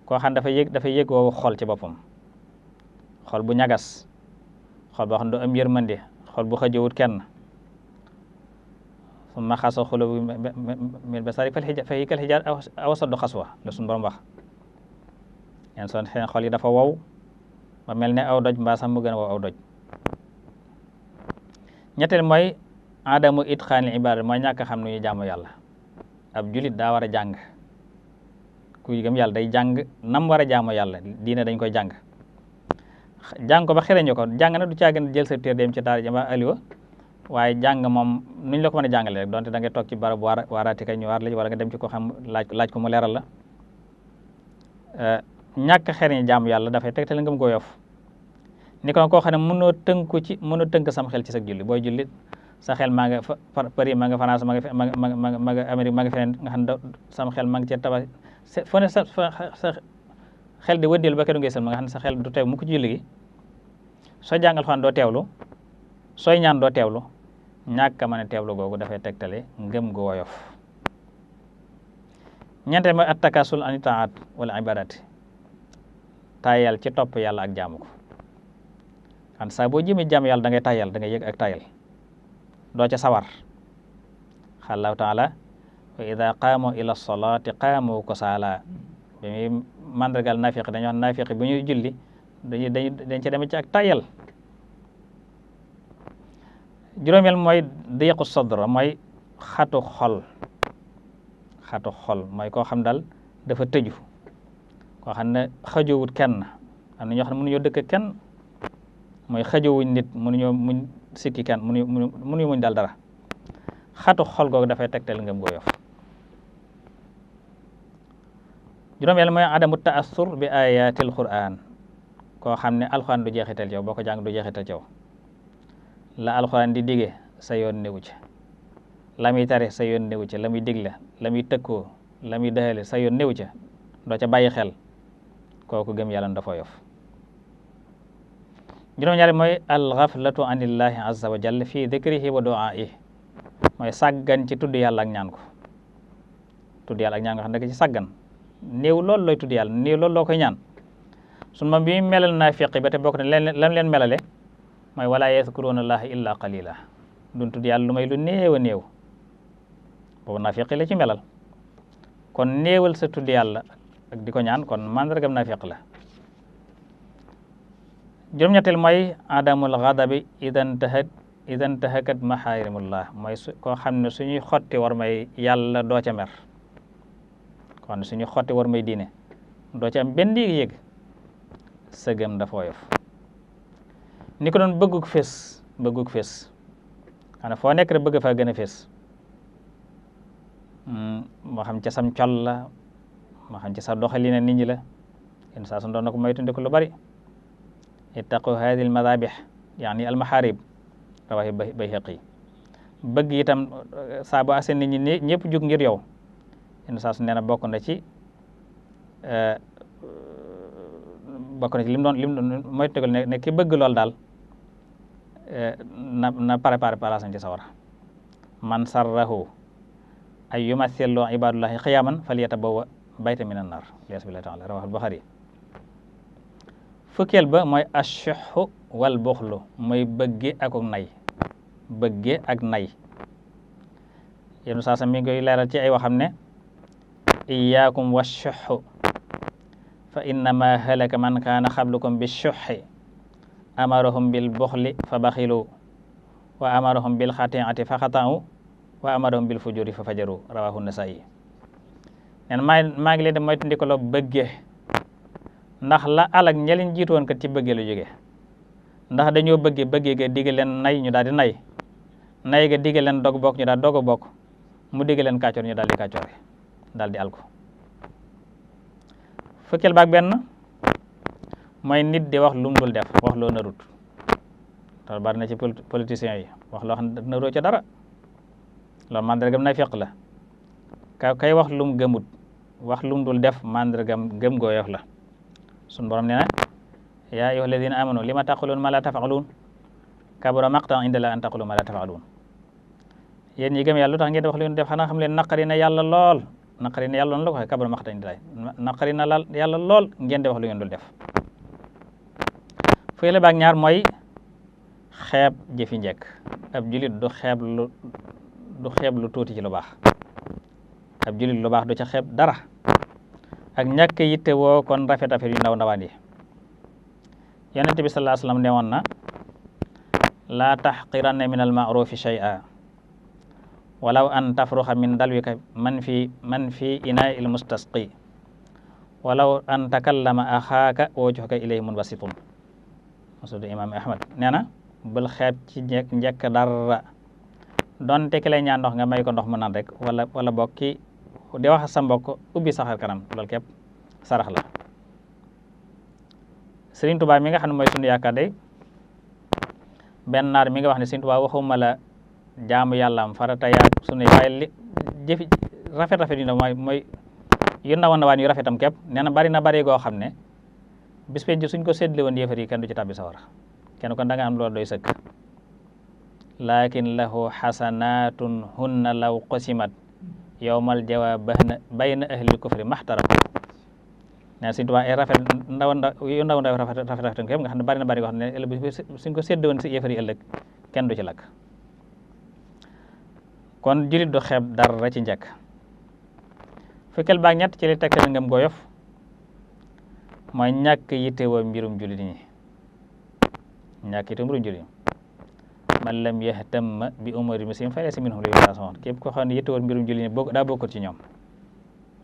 koo xam dafa yëg woowu xol ci boppam xol bu ñagas xol boo xam ne du am yërmande xol bu xëjowut kenn summa xasa xulubu min basari fa hiya kal hijaar aw saddu xaswa la suñu borom wax yen son seen xol yi dafa wow ba mel ne aw doj mbaa sax mu gën a wow aw doj ñetteel mooy adamu itqaanil ibaada mooy ñàkk xam nu ñu jaamu yàlla ab julit daa war a jàng kuy gëm yàlla day jàng nam war a jaamu yàlla diine dañ koy jàng ko ba xereñu ko jàng na du caagin jël sa téer dem ci daara jama aliwa waaye jàng moom nuñ la ko mën a jàngale rek donte da ngay toog ci barab waaraati kay ñu waar la wala nga dem ci ko xam laaj ko mu leeral la ñàkk xereñ jaamu yàlla dafay tegtal ngëm goo yof ni kon koo xam ne mënoo tënk sam xel ci sa julli booy julli sa xel maa nga Paris maa nga France maa nga Amérique maa nga feneen nga xam ne sam xel maa ngi ci tabax fo ne sa xel di wëndeel ba keroog ngay sël ma nga xam ne sa xel du teew mu ko ci julli gi soo jàngal fan doo teewlu sooy ñaan doo teewlu ñàkk a mën a teewlu googu dafay tegtale ngëm gu woyof ñeenteel mooy at takasul an taat wala ibadati tayal ci topp yàlla ak jaamu ko xam saa boo jëmee jaamu yàlla da ngay tayal da ngay yëg ak tayal doo ca sawar xallahu taala wa ida qaamu ila solati qaamu kusaala bi muy mandargal nafiq dañu wax nafiq bu ñuy julli dañ ci demee ci ak tayal juróomeel mooy diqu sadr mooy xatu xol mooy koo xam daal dafa tëju koo xam ne xajowut kenn am na ñoo xam ne mënuñoo dëkk kenn mooy xajowuñ nit mënuñoo muñ sikki kenn mënuñu muñ daal dara xatu xol googu dafay tegtal ngëm goo yof juróomeel mooy adamu taassur bi ayatil quran koo xam ne alxuraan du jeexital yow boo ko jàng du jeexital yow la alxuraan di dige sa yoon newu ci la muy tare sa yoon newu ci la muy digle la muy tëkkoo la muy dëxale sa yoon newu ci doo ca bàyyi xel kooku gëm yàlla dafa yof juróom-ñaari mooy alxaflatu anillahi azza wa jalla fi dikrihi wa du'aa'ihi mooy sàggan ci tudd yàlla ak ñaan ko tudd yàlla ak ñaan ko xam ne ci sàggan néew loolu looy tudd yàlla néew loolu loo koy ñaan sun ma bi melal naafiqi ba te bokk ne lam leen melale mooy wala yazkuruuna allaha illa qalila duñ tudd yàlla lu may lu néew a néew boobu naafiqi la ci melal kon néewal sa tudd yàlla ak di ko ñaan kon mandargam naafiq la. juróom-ñetteel mooy adamul ghadabi idan tahakat maharimullah mooy koo xam ne suñuy xotti war may yàlla doo ca mer, koo xam ne suñuy xotti war may diine doo ca am benn yëg-yëg, sëgëm dafa woyof. ni ko doon bëggug fés xam ne foo nekk rek bëgg faa gën a fés, moo xam ca sam col la, moo xam ci sa doxalina nit ñi la. yenn saa su doon na ko moytandiku lu bari. ittaqu hadihi al madabih yaani al maharib rawahi Bayhaqi. bëgg itam saa bu asee nit ñi ñëpp jug ngir yow. yenn saa su nee na bokk na ci lim doon moytandiku ne ki bëgg lool daal na préparé palaasam ci sawara. man sarrahu ay yumathillu ibadullahi qiyaman falyatabawwa bayta minan nar lias billahi taala rawahul Bukhari. fukkeel ba mooy ashuhu wal buxlu mooy bëgge ak nay. yéen saa sa mi ngi koy leeral ci ay waxam ne iyaakum washuhu fa innama halaka man kaana xablukum bishuhi amarahum bil buxli fa baxilu wa amarahum bil xatiati fa xata'u wa amarahum bil fujuri fa fajaru rawahu Nasaa'i. neen maa ngi leen di moytandikuloo bëgge, ndax la alag ñeliñ jiitu woon kat ci bëgge lu jóge. ndax dañoo bëgge ga digg leen nay ñu daal di nay ga digg leen dog bokk ñu daal doog a bokk, mu digg leen kàccoor ñu daal di kàccoore daal di alko. fukkeel baak benn mooy nit di wax lu mu dul def, wax loo narut. te bari na ci politiciens yi wax loo xam ne naroo ca dara, loolu mandargam naafiq la. kay wax lum gëmut, wax lum dul def, mandargam gëm goo yof la. sun borom nee na yaa ayyuha alladina amanu lima taqulun ma la tafalun kabura maqtan inda la an taqulu ma la tafalun. yéen ñi gëm yàlla lu tax ngeen di wax lu ngeen def, xanaa xam leen naqari na yàlla lool la ko waxee kabura maqtan inda la naqari na yàlla lool ngeen di wax lu ngeen dul def. fuyele baak ñaar mooy xeeb jëfi njëkk. ab julit du xeeb lu tuuti ci lu baax. ab julit lu baax du ca xeeb dara. ak ñàkk yitte woo kon rafet yu ndaw ndawaan yi. yonent bi sallallahu alayhi wasallam ne woon na laa taxqiranna min al ma'rufi shay'a walaw an tafruxa min dalwika man fi inaa il mustasqi walaw an takallama axaaka wajhuka ilayhi munbasitun. masudu imam Ahmad nee na bul xeeb ci njëkk dara, donte ki lay ñaan ndox nga may ko ndox mu naan rek wala bokki di wax sa mbokk ubbi saxar kanam, loolu képp sarax la. Sëriñ Tuubaa mi nga xam ne mooy sunu yaakaar day benn naar mi nga wax ne Sëriñ Tuubaa waxuma la jaamu yàllaam farata yaa sunu waaye jëfi rafet yu ndaw mooy yu ndaw ndawaan yu rafetam képp nee na bari goo xam ne bis penc suñ ko séddale woon yéefar yi kenn du ci tàbbi sawara, kenn kon da nga am loolu doy sëkk. lakin lahu xasanatun hunna law qosimat yowmal jawaab bayna ahlil kufri maxtaram. nee Sëriñ Tuubaa ay rafet yu ndaw rafet képp nga xam ne bari goo xam ne ëllëg suñ ko séddale woon si yéefar yi ëllëg kenn du ci lakk. kon julit du xeeb dara ci njëkk. fukkeel baak ñett ci li tegtal ngëm gooyof mooy ñàkk yittewoo mbirum julit ñi. man lam yahtam bi umuri muslim fa laysa minhum képp ko xam ne yittewoo mbirum julit ñi daa bokkut ci ñoom,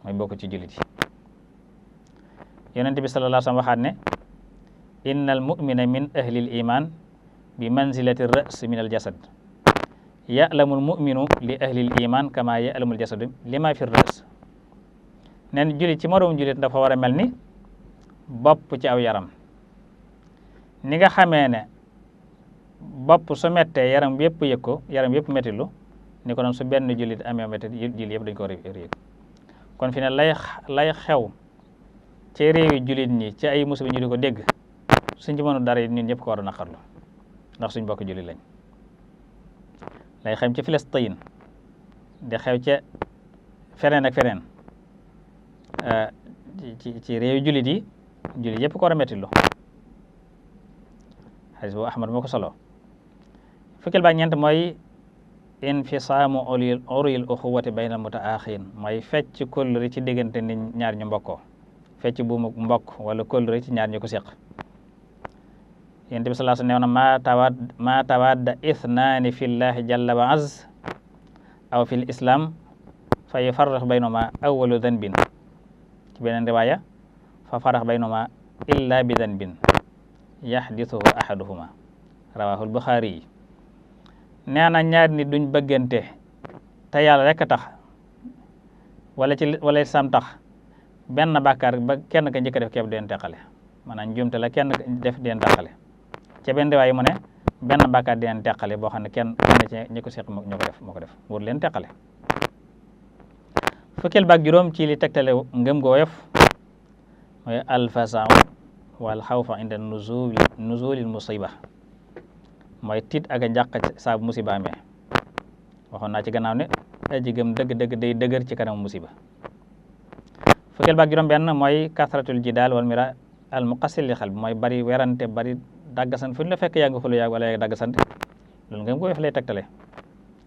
mooy bokkut ci julit yi. yonent bi sallallahu alayhi wa sallam waxaat ne innal mu'mina min ahlil iman bi manzilati ras min al jasad ya'lamul mu'minu li ahlil iman kama ya'lamul jasadu lima fi ras. neen julit ci moroom julit dafa war a mel ni bopp ci aw yaram. ni nga xamee ne bopp su mettee yaram yëpp yëg ko, yaram yëpp mettilu, ni ko doon su benn julit amee metti julit yëpp dañ ko war a yëg. kon fi ne lay xew ci réewi julit ñi ci ay musiba ñu di ko dégg, suñ ci mënu dara yi ñun ñëpp ko war a naqarlu ndax suñ bokk julit lañ. lay xam ci Filistin di xew ca feneen ak feneen ci réewi julit yi, julit yëpp ko war a mettilu. xadis boobu Ahmad moo ko solo. fukkeel baak ñeent mooy infisaamu uril uxuwati bayna mutaaxin mooy fecc kóllëre ci diggante nit ñaar ñu mbokkoo. fecc buumu mbokk wala kóllëre ci ñaar ñu ko seq. Yonent bi sallallahu alayhi wa sallam ma tawadda ithnaani fillahi jalla wa az aw fil islam fa yufarriq baynahuma awwalu danbin, ci beneen riwaaya fa faraq baynahuma illa bi danbin yahdithuhu ahaduhuma, rawahul Bukhari. nee na ñaar nit duñ bëggante te yàlla rek a tax wala sam tax benn bàkkaar ba kenn ka njëkk def képp di leen teqale, maanaam njuumte la kenn def di leen teqale. ca benn riwaaya mu ne benn bàkkaar di leen teqale boo xam ne kenn ci ñi ko seq moo ko def wur leen teqale. fukkeel baak juróom ci li tegtale ngëm gu woyof mooy alfasau wal xawfa inda nuzulil musiba, mooy tiit ak a njàq saa bu musiba amee. waxoon naa ci gannaaw ne aji gëm dëgg-dëgg day dëgër ci kanam musiba. fukkeel baak juróom benn mooy kasratul jidaal wal mira al muqassil li xal bi, mooy bari werante bari daggasan fu ñu la fekk yaa ngi xulu yaa wala yaa daggasante, loolu ngëm gu woyof lay tegtale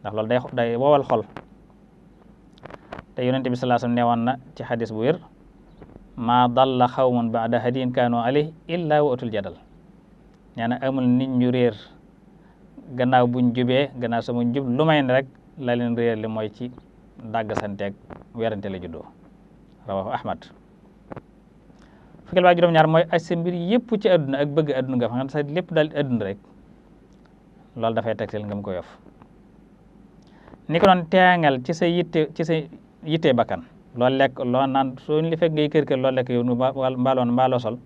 ndax loolu day wowal xol. te Yonent bi sallallahu alayhi wasallam neewoon na ci xadis bu wér ma dalla xawmun ba'da hadiyin kaanu alayhi illa wa utul jadal. nee na amul nit ñu réer gannaaw buñ jubee gannaaw sama jub lu may ne rek la leen réer li mooy ci daggasanteeg werante la juddoo, rawahu Ahmad. fukkeel baa juróom-ñaar mooy aj sa mbir yëpp ci àdduna ak bëgg àdduna nga xam ne sa lépp daal àdduna rek, loolu dafay tegtal ngëm ko yof. ni ko doon teengal ci sa yitte bakkan, loo lekk loo naan soo li fekk ngay kër loo lekk yow nu mbaaloo sol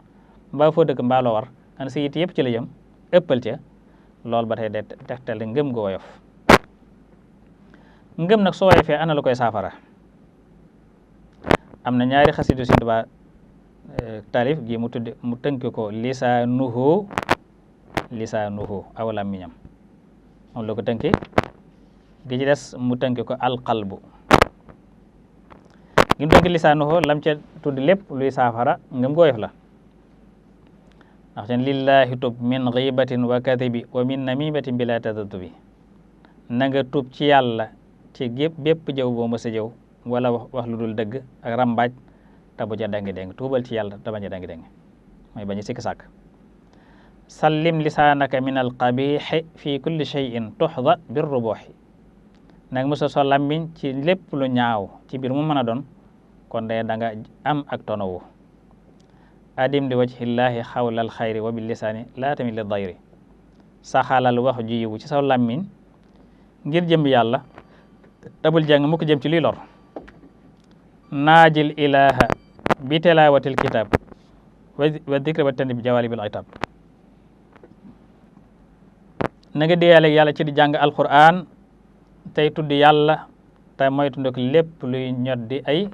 mbaa foo dëkk mbaaloo war an sa yitte yëpp ci la jëm ëppal ca, loolu ba tey de tegtal ngëm gu woyof. ngëm nag soo woyofee ana la koy saafara. am na ñaari xasidu Sëñ Tuubaa taalif gi mu tënk ko lisaanuhu aw làmmiñam, moom la ko tënki. gi ci des mu tënk ko alqalbu. gi mu tënk lisaanuhu lam ca tudd lépp luy saafara ngëm gu woyof la. ndax ten lillahi tub min ghibatin wa kadibi wa min namimatin bila tadatubi, na nga tub ci yàlla ci bépp jëw boo mës a jëw wala wax lu dul dëgg ak rambaaj te bu ca dangi-deng. tuubal ci yàlla te bañ a dangi-deng, mooy bañu sikk sàkk. sallim lisaanaka min alqabixi fi kulli shay'in tuxda bir rubuxi, nag mosa so lammiñ ci lépp lu ñaaw ci biir mu mën a doon, kon de da nga am ak tonowu. adim li wajhillahi xawlal xayri wa bil lisaani laa tamit li dayri, saxalal wax ju yiwu ci saw lammiñ ngir jëm yàlla tabul jàng mukk jëm ci luy lor. naajil ilaha bi tilaawatil kitab wa dikri wa tandi bi jawalibil itab, na nga déyaaleeg yàlla ci di jàng alquran tey tudd yàlla te moytu ndok lépp luy ñoddi ay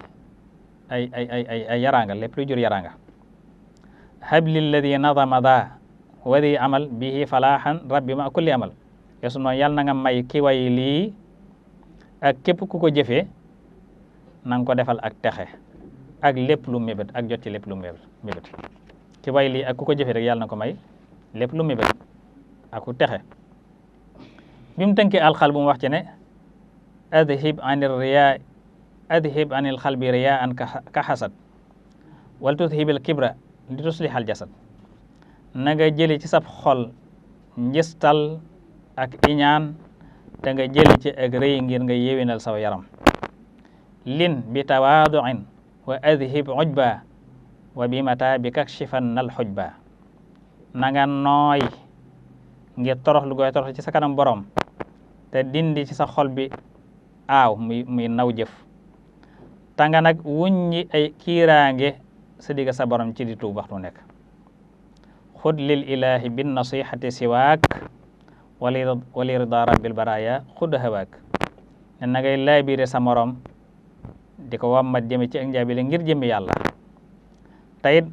yaraanga, lépp luy jur yaraanga. hablil ladi nadama da wadi amal bihi falahan rabbi ma kulli amal, yesu noonu yàlla na nga may ki way lii ak képp ku ko jëfee na nga ko defal ak texe ak lépp lu mébét ak jot ci lépp lu mébét. ki way lii ak ku ko jëfee rek yàlla na ko may lépp lu mébét ak ku texe. bi mu tënkee alxal bu mu wax ci ne adhib anil xalbi riya an ka xasad wal tudhibil kibra li tuslihal jasad, na nga jëli ci sab xol njistal ak iñaan te nga jëli ci ak rëy ngir nga yéwénal saw yaram. lin bi tawaaduin wa adhib ujba wa bi mata bi kakshifannal xujba, na nga nooy ngir torox lu goy torox ci sa kanam borom te dindi ci sa xol bi aaw muy naw jëf, ta nga nag wuññi ay kiiraange sa digga sa borom ci di tuub waxtu nekk. xud lil ilahi bin nasihati siwaak wali rida rabbil baraya xud hawaak, ne na ngay laabiire sa morom di ko wammat jëme ci ak njaabile ngir jëmmi yàlla, tayit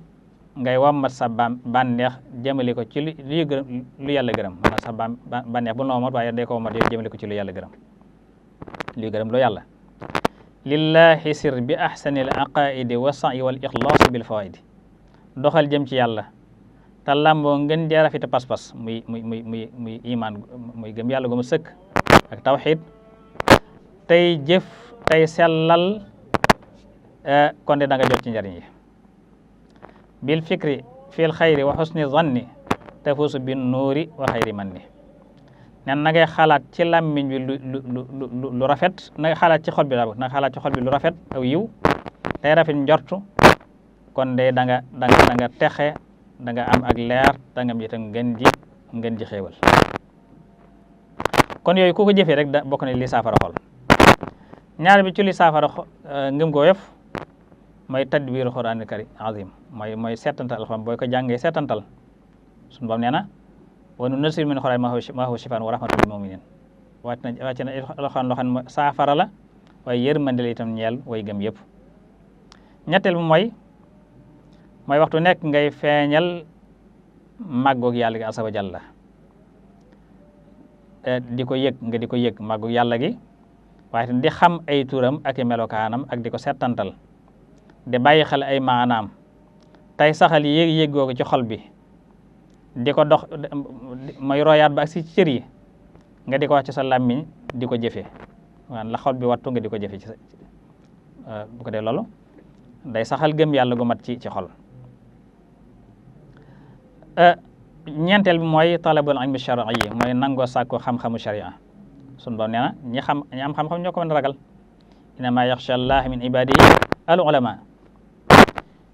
ngay wammat sa bànneex jëmale ko ci lu yàlla gërëm. maanaam sa bànneex bu noomat waaye day ko wammat yow jëmale ko ci lu yàlla gërëm, luy gërëm loo yàlla. lillahi sir bi ahsanil aqaidi wa sa'i wal ixlaasi bil fawaidi, doxal jëm ci yàlla te lamboo ngeen di rafet pas-pas muy iman muy gëm yàlla gu mu sëkk ak tawxid, tey jëf tey sellal kon de da nga jot ci njariñ yi. bil fikri fil xayri wa xusni zanni tafuusu bin nuuri wa xayri manni nen na ngay xalaat ci làmmiñ bi lu rafet na ngay xalaat ci xol bi na nga xalaat ci xol bi lu rafet aw yiw tey rafet njortu kon de da nga texe da nga am ak leer da nga am itam ngeen ji xéewal kon yooyu ku ko jëfee rek da bokk ne li saafara xol ñaar bi ci li saafara ngëm goo yof mooy tadbiiru Qur'aanil karim azim mooy seetantal alxuraan booy ko jàngee seetantal suñu bam nee na wa nunazzilu mina al-Qur'aani maa huwa shifaa'un wa rahmatun lil mu'miniin wàcc na alxuraan loo xam ne saafara la waaye yërmande la itam ñeel way gëm yëpp ñetteel bi mooy waxtu nekk ngay feeñal màggoog yàlla gi azza wa jalla di ko yëg màggoog yàlla gi waaye di xam ay turam ak i melokaanam ak di ko settantal di bàyyi xel ay maanaam tey saxal yéeg googu ci xol bi di ko dox mooy royaat ba ak si cër yi nga di ko wax ci sa làmmiñ di ko jëfee waaw la xol bi wattu nga di ko jëfee ci sa bu ko dee loolu day saxal gëm yàlla gu mat ci xol ñeenteel bi mooy talabul ilmi shar'i mooy nangoo sàkku xam-xamu sharia sun boom nee na ñi am xam-xam ñoo ko mën a ragal innama yaxsha allah min ibadihi al ulama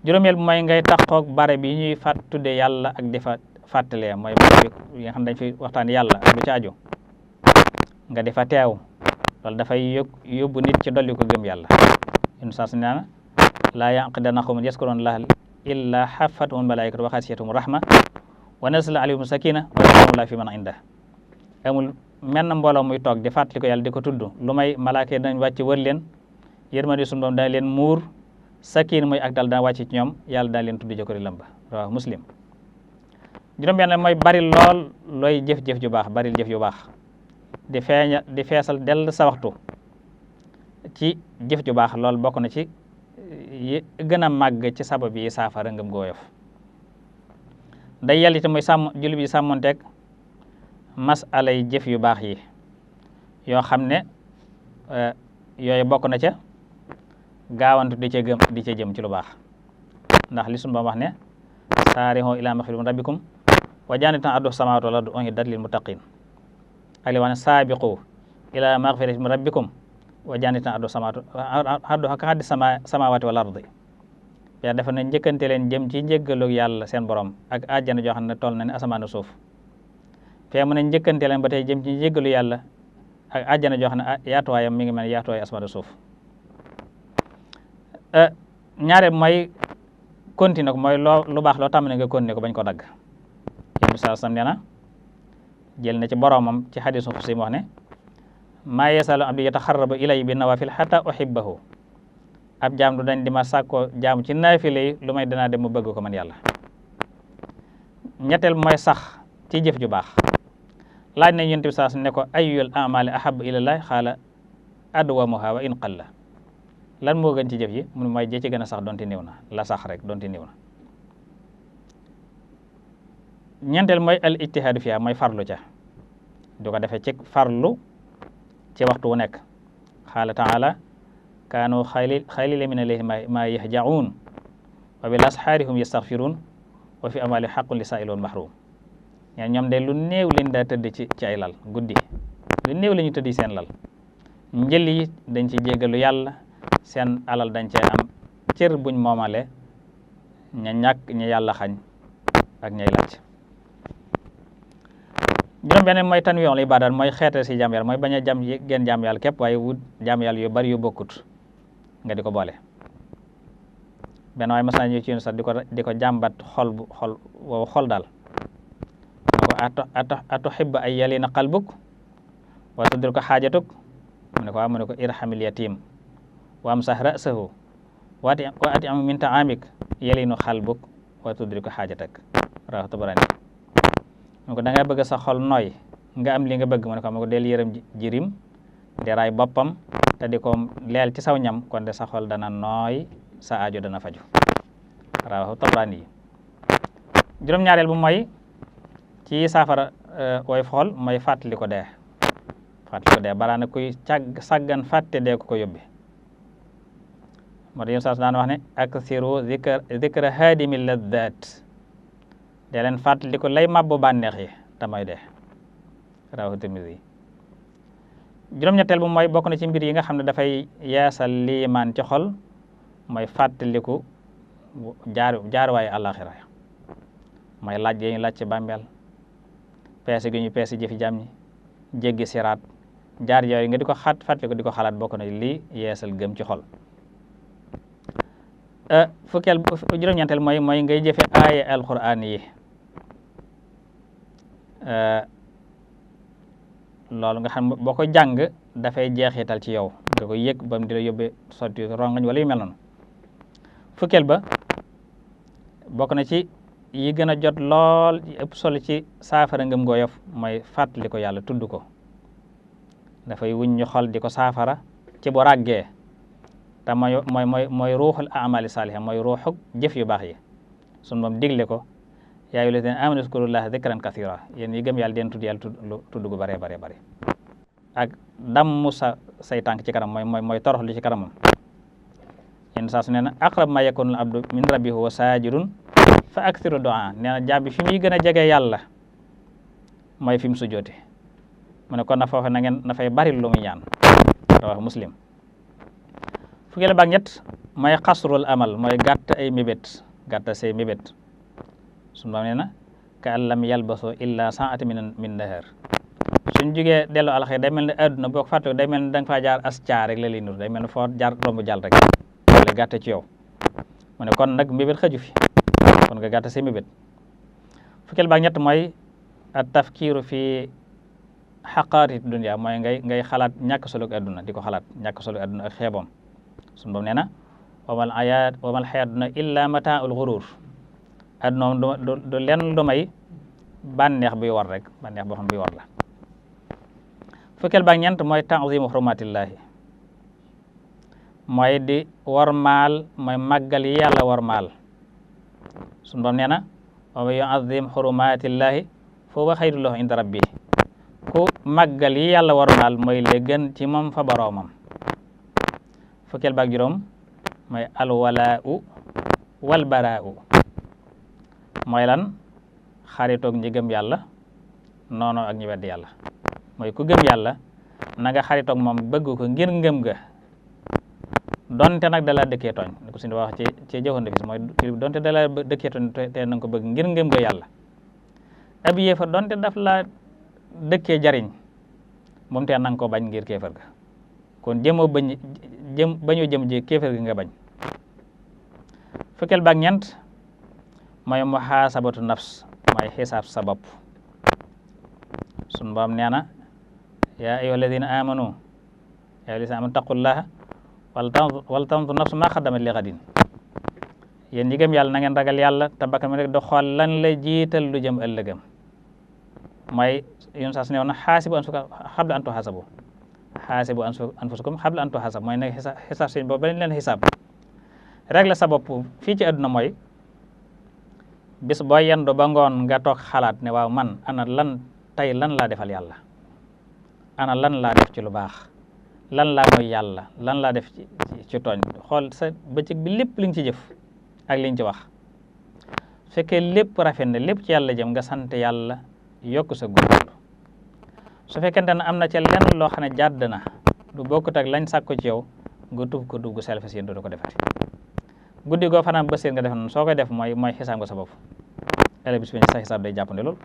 juróomeel bi mooy ngay taxoog bare bi ñuy tudde yàlla ak di fa fàttalee mooy bare bi nga xam dañ fi waxtaan yàlla ak lu ci aju nga di fa teew loolu dafay yóbbu nit ci dolli ko gëm yàlla inu saas nee na laa yaqidanna qawmun yazkuruna llaha illa haffatuhum malaikatu wa xasiyatuhum rahma wa nazala alayhim sakina wa zakarullah fi man inda amul menn mbooloo muy toog di fàttali ko yàlla di ko tudd lu may malaaka yi dañ wàcc wër leen yërmande sunu borom dana leen muur sakin mooy ak dal dana wàcc ci ñoom yàlla dana leen tudd jokori lamba waaw muslim juróom-benn mooy bari lool looy jëf-jëf ju baax bari jëf yu baax di feesal dell sa waxtu ci jëf ju baax lool bokk na ci yi gën a màgg ci sabab yi saafara ngëm gooyof day yàlla itam mooy julli bi sàmmonteeg masalay jëf yu baax yi yoo xam ne yooyu bokk na ca gaawantu di ca jëm ci lu baax ndax li sunu ba wax ne saari'u ilaa magfiratin min rabbikum wa jannatin arduha samaawaatu wal ardu u'iddat lil muttaqiin ak li wax ne saabiqu ilaa magfiratin min rabbikum wa jannatin arduha ka-ardi samaawaati wal ardi yaa dafa ne njëkkante leen jëm ci njëggalu yàlla seen borom ak àjjana joo xam ne toll na ne asamaan suuf fee mu ne njëkkante leen ba tey jëm ci njëggalu yàlla ak àjjana joo xam ne yaatuwaayam mi ngi mel yaatuwaayu asamaan suuf ñaare mooy continuer ko mooy lu baax loo tàmm ne nga continuer ko bañ ko dagg yéen saa sam nee na jël na ci boromam ci xadiisu xudsi mu wax ne maa yasalu abdi yataxarrabu ilayya bi nawaafil xatta uhibbahu ab jaam du dañ di ma sàkkoo jaam ci naafile yi lu may danaa dem mu bëgg ko man yàlla ñetteel mooy sax ci jëf ju baax laaj na yonent bi saa ne ko ayyul a'maali ahabbu ilallah xaala adwamuha wa in qalla lan moo gën ci jëf yi mun mooy jë ci gën a sax donte néew na la sax rek donte néew na ñeenteel mooy al ijtihaadu fiha mooy farlu ca du ko defee ci farlu ci waxtu wu nekk xaala taala kaanu xalila min al-layli ma yahja'un wa bil ashaari hum yastaghfirun wa fi amwaalihim haqqun lis-saa'ili wal mahrum ñoom de lu néew lañ daa tëdd ci ay lal guddi lu néew la ñu tëdd seen lal njël yi dañ ci jéggalu yàlla seen alal dañ cee am cër buñ moomale ña ñàkk ña yàlla xañ ak ñay laaj juróom beneen mooy tanwi'ul ibaadaat mooy xeetal si jaam yàlla mooy bañ a genn jaam yàlla képp waaye wut jaam yàlla yu bari yu bokkut nga di ko boole benn waaye mas naa ñëw ci yoonu sax di ko jàmbat xol daal ko atuhibbu ay yalina qalbuk wa tudrika xaajatuk mu ne ko waaw mu ne ko irhamil yatim wa amsah ra'sahu wa at'im min ta'amik yalinu qalbuk wa tudrika xaajatak rawahu Tabarani mu ne ko da nga bëgg sa xol nooy nga am li nga bëgg mu ne ko del yërëm jirim di raay boppam te di ko leel ci saw ñam kon de sa xol dana nooy sa aajo dana faju rawahu Tabarani juróom-ñaareel bu mooy ci saafara woy xool mooy fàttali ko dee balaa na kuy sàggan fàtte dee ko yóbbe moo tax yéen daan wax ne aksiru zikra haadimi laddaat dee leen fàttali ko lay mabbu bànneex yi te mooy dee rawahu Tirmisi. juróom-ñetteel bu mooy bokk na ci mbir yi nga xam ne dafay yeesal liimaan ci xol mooy fàttaliku jaaruwaayu àllaaxira mooy laaj gi ñu laaj ci bàmmeel, peese gi ñu peese jëfi jàmm ñi, jéggi siraat, jaar yooyu nga di ko fàttaliku di ko xalaat bokk na lii yeesal gëm ci xol. juróom-ñeenteel mooy ngay jëfe aaya alquraan yi. loolu nga xam boo ko jàng dafay jeexital ci yow nga ko yëg ba mu di la yóbbee sotti rongañ wala yu mel noonu. fukkeel ba bokk na ci yi gën a jot lool ëpp solo ci saafara ngëm goo yof mooy fàttali ko yàlla tudd ko dafay wuñ ñu xol di ko saafara ci bu ràggee te mooy ruuxul amali saaliha mooy ruuxu jëf yu baax yi sun moom digle ko yaa ayyuhal lazina aamanu uzkurullaha zikran kasiira yéen yi gëm yàlla den tudd yàlla tudd gu bare ak dammu say tànk ci kanam mooy torox lu ci kanamam. yenn saa su nee na aqrab ma yakunu al abdu min rabbihi wa saajidun fa akthiru du'a nee na jaam bi fi muy gën a jege yàlla mooy fi mu sujjoote mu ne kon na foofu na fay bari lu muy ñaan rawahu Muslim. fukkeel ba ak ñett mooy xasrul amal mooy gàtt ay mébét gàtt say mébét suñu bam nee na ka an lam yalbasu illa sa'atan min nahar suñ jugee dellu alxir day mel ne adduna boo ko fàtte day mel ne da nga faa jaar as caa rek la lay nur day mel ne foo jaar romb jàll rek wala gàtt ci yow mu ne kon nag mébét xëju fi kon nga gàtt say mébét. fukkeel ba ak ñett mooy at tafkiiru fi xaqaati dunya mooy ngay xalaat ñàkk solo adduna di ko xalaat ñàkk solo adduna ak xeeboom suñu bam nee na wamal xayaatuna illa mataaul gurur adduna moom du lenn lu may bànneex buy war rek bànneex boo xam buy war la. fukkeel ba ak ñeent mooy ta'zimu xurumatillahi mooy di wormaal mooy màggal yi yàlla wormaal suñu bam nee na wa man yu'azzim xurumatillahi fa huwa xayrun lahu inda rabbi ku màggal yi yàlla wormaal mooy le gën ci moom fa boroomam. fukkeel ba ak juróom mooy alwalaa'u walbaraa'u mooy lan xaritoog ñi gëm yàlla noonu ak ñi weddi yàlla mooy ku gëm yàlla na nga xaritoog moom bëgg ko ngir ngëm ga donte nag da la dëkkee tooñ ni ko suñu wax ci jëfandi fi mooy donte da la dëkkee tooñ te na nga ko bëgg ngir ngëm ga yàlla. ab yéefar donte daf la dëkkee jariñ moom te na nga ko bañ ngir kéefar ga kon bañoo jëm ji kéefar gi nga bañ. fukkeel ba ak ñeent mooy muhaasabatu nafs mooy xisaab sa bopp sunu Boroom nee na yaa ayyuhal ladina amanu taqullaha wal tanzur nafsu ma qaddamat li ghadin yéen ñi gëm yàlla na ngeen ragal yàlla te bakkan mi rek do xool lan la jiital lu jëm ëllëgam mooy yun saa su newoon na xaasibu anfusakum qabla an tuhasabu xaasibu anfusakum qabla an tuhasabu mooy nag xisaab seen boobu ba leen xisaab régler sa bopp fii ci àdduna mooy bis boo yendu ba ngoon nga toog xalaat ne waaw man ana lan tey lan laa defal yàlla ana lan laa def ci lu baax lan laa mooy yàlla lan laa def ci tooñ xool sa bëccëg bi lépp li nga ci jëf ak li nga ci wax fekkee lépp rafet na lépp ci yàlla jëm nga sant yàlla yokk sa góorgóorlu su fekkente ne am na ca lenn loo xam ne jàdd na du bokkut ak lañ sàkko ci yow nga tub ko dugg selfis yéen du ko defati guddi goo fanaan ba seen nga def noonu soo koy def mooy xisaab nga sa bopp ëllëg bis bi sa xisaab day jàppandi lool.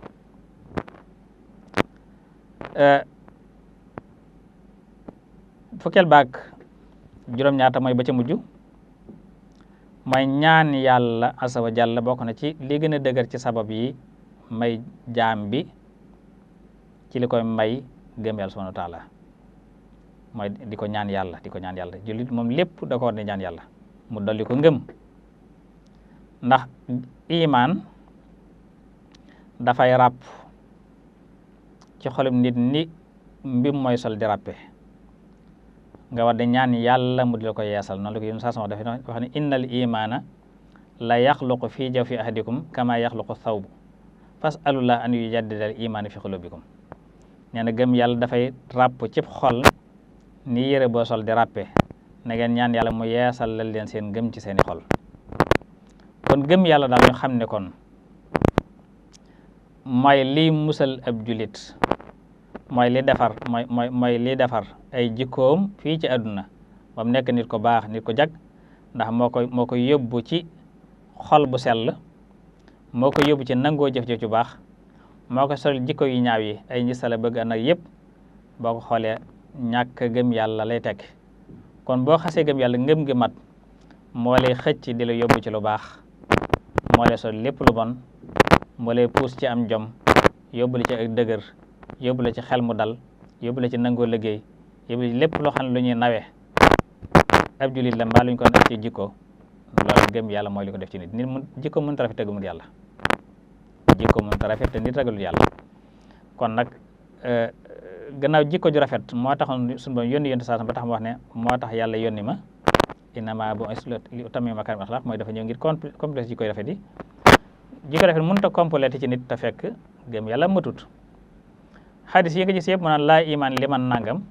fukkeel baak juróom-ñaata mooy ba ca mujj mooy ñaan yàlla azza wa jalla bokk na ci li gën a dëgër ci sabab yi may jaam bi ci li koy may gëm yàlla subhanahu wa taala mooy di ko ñaan yàlla jullit moom lépp da ko war di ñaan yàlla mu dolli ko ngëm ndax imaan dafay ràpp ci xolum nit ni mbim mooy sol di ràppe nga war di ñaan yàlla mu di la ko yeesal noonu la ko yéen saa sama dafa wax ne innal imaana la yaxluqu fi jawfi ahadikum kama yaxluqu thawb fasalullah an yujaddidal imaana fi xulubikum nee na gëm yàlla dafay ràpp cib xol ni yére boo sol di ràppe na ngeen ñaan yàlla mu yeesal leen seen gëm ci seeni xol. kon gëm yàlla daal ñu xam ne kon mooy liy musal ab julit, mooy li defar mooy liy defar ay jikkoom fii ci àdduna ba mu nekk nit ko baax, nit ko jag, ndax moo koy yóbbu ci xol bu sell, moo koy yóbbu ci nangoo jëf-jëf ju baax, moo ko sol jikko yu ñaaw yi ay njisala bëgg nag yëpp boo ko xoolee ñàkk gëm yàlla lay tekk. kon boo xasee gëm yàlla ngëm gi mat moo lay xëcc di la yóbbu ci lu baax, moo lay sol lépp lu bon, moo lay puus ci am jom, yóbbu la ci ak dëgër, yóbbu la ci xel mu dal, yóbbu la ci nangoo liggéey, yóbbu la ci lépp loo xam ne lu ñuy nawee ab julit la mbaa luñ ko def ci jikko. loolu gëm yàlla mooy li ko def ci nit. nit mun jikko mënut a rafet te gëmul yàlla, jikko mënut a rafet te nit ragalul yàlla. kon nag gannaaw jikko ju rafet moo taxoon suñu borom yónni saa ba tax mu wax ne moo tax yàlla yónni ma innamaa bu'ithtu li utammima makaarimal axlaaq, mooy dafa ñëw ngir complété jikko rafet yi. jikko rafet mënut a complété ci nit te fekk gëm yàlla matut. xadis yi nga gis yëpp mu naan laa iman liman nangam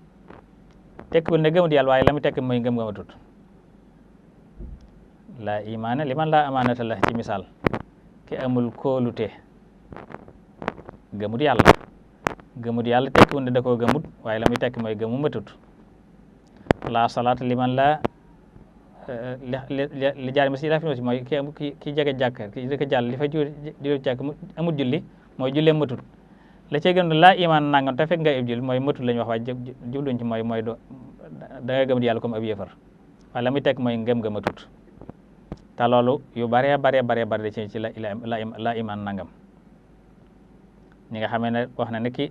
tekkiwul ne gëmut yàlla, waaye la mu tekki mooy ngëm nga matut. laa imaana liman laa amaanata la ci misaal ki amul kóolute gëmut yàlla. gëmut yàlla tekkiwul ne da koo gëmut, waaye la muy tekki mooy gëmu matut. laa salaata liman laa li jaari ma si la fi mooy ki jege jàkk ki dëkk jàll li fa di jàkk amut julli mooy jullee matut. la cey gën laa imaan nangam te fekk nga ab julli mooy matut lañu wax, waaye jubluñ ci mooy do da nga gëmut yàlla comme ab yéefar, waaye la muy tekk mooy ngëm nga matut. te loolu yu bare da ci la imaan nangam ñi nga xamee ne wax na ne ki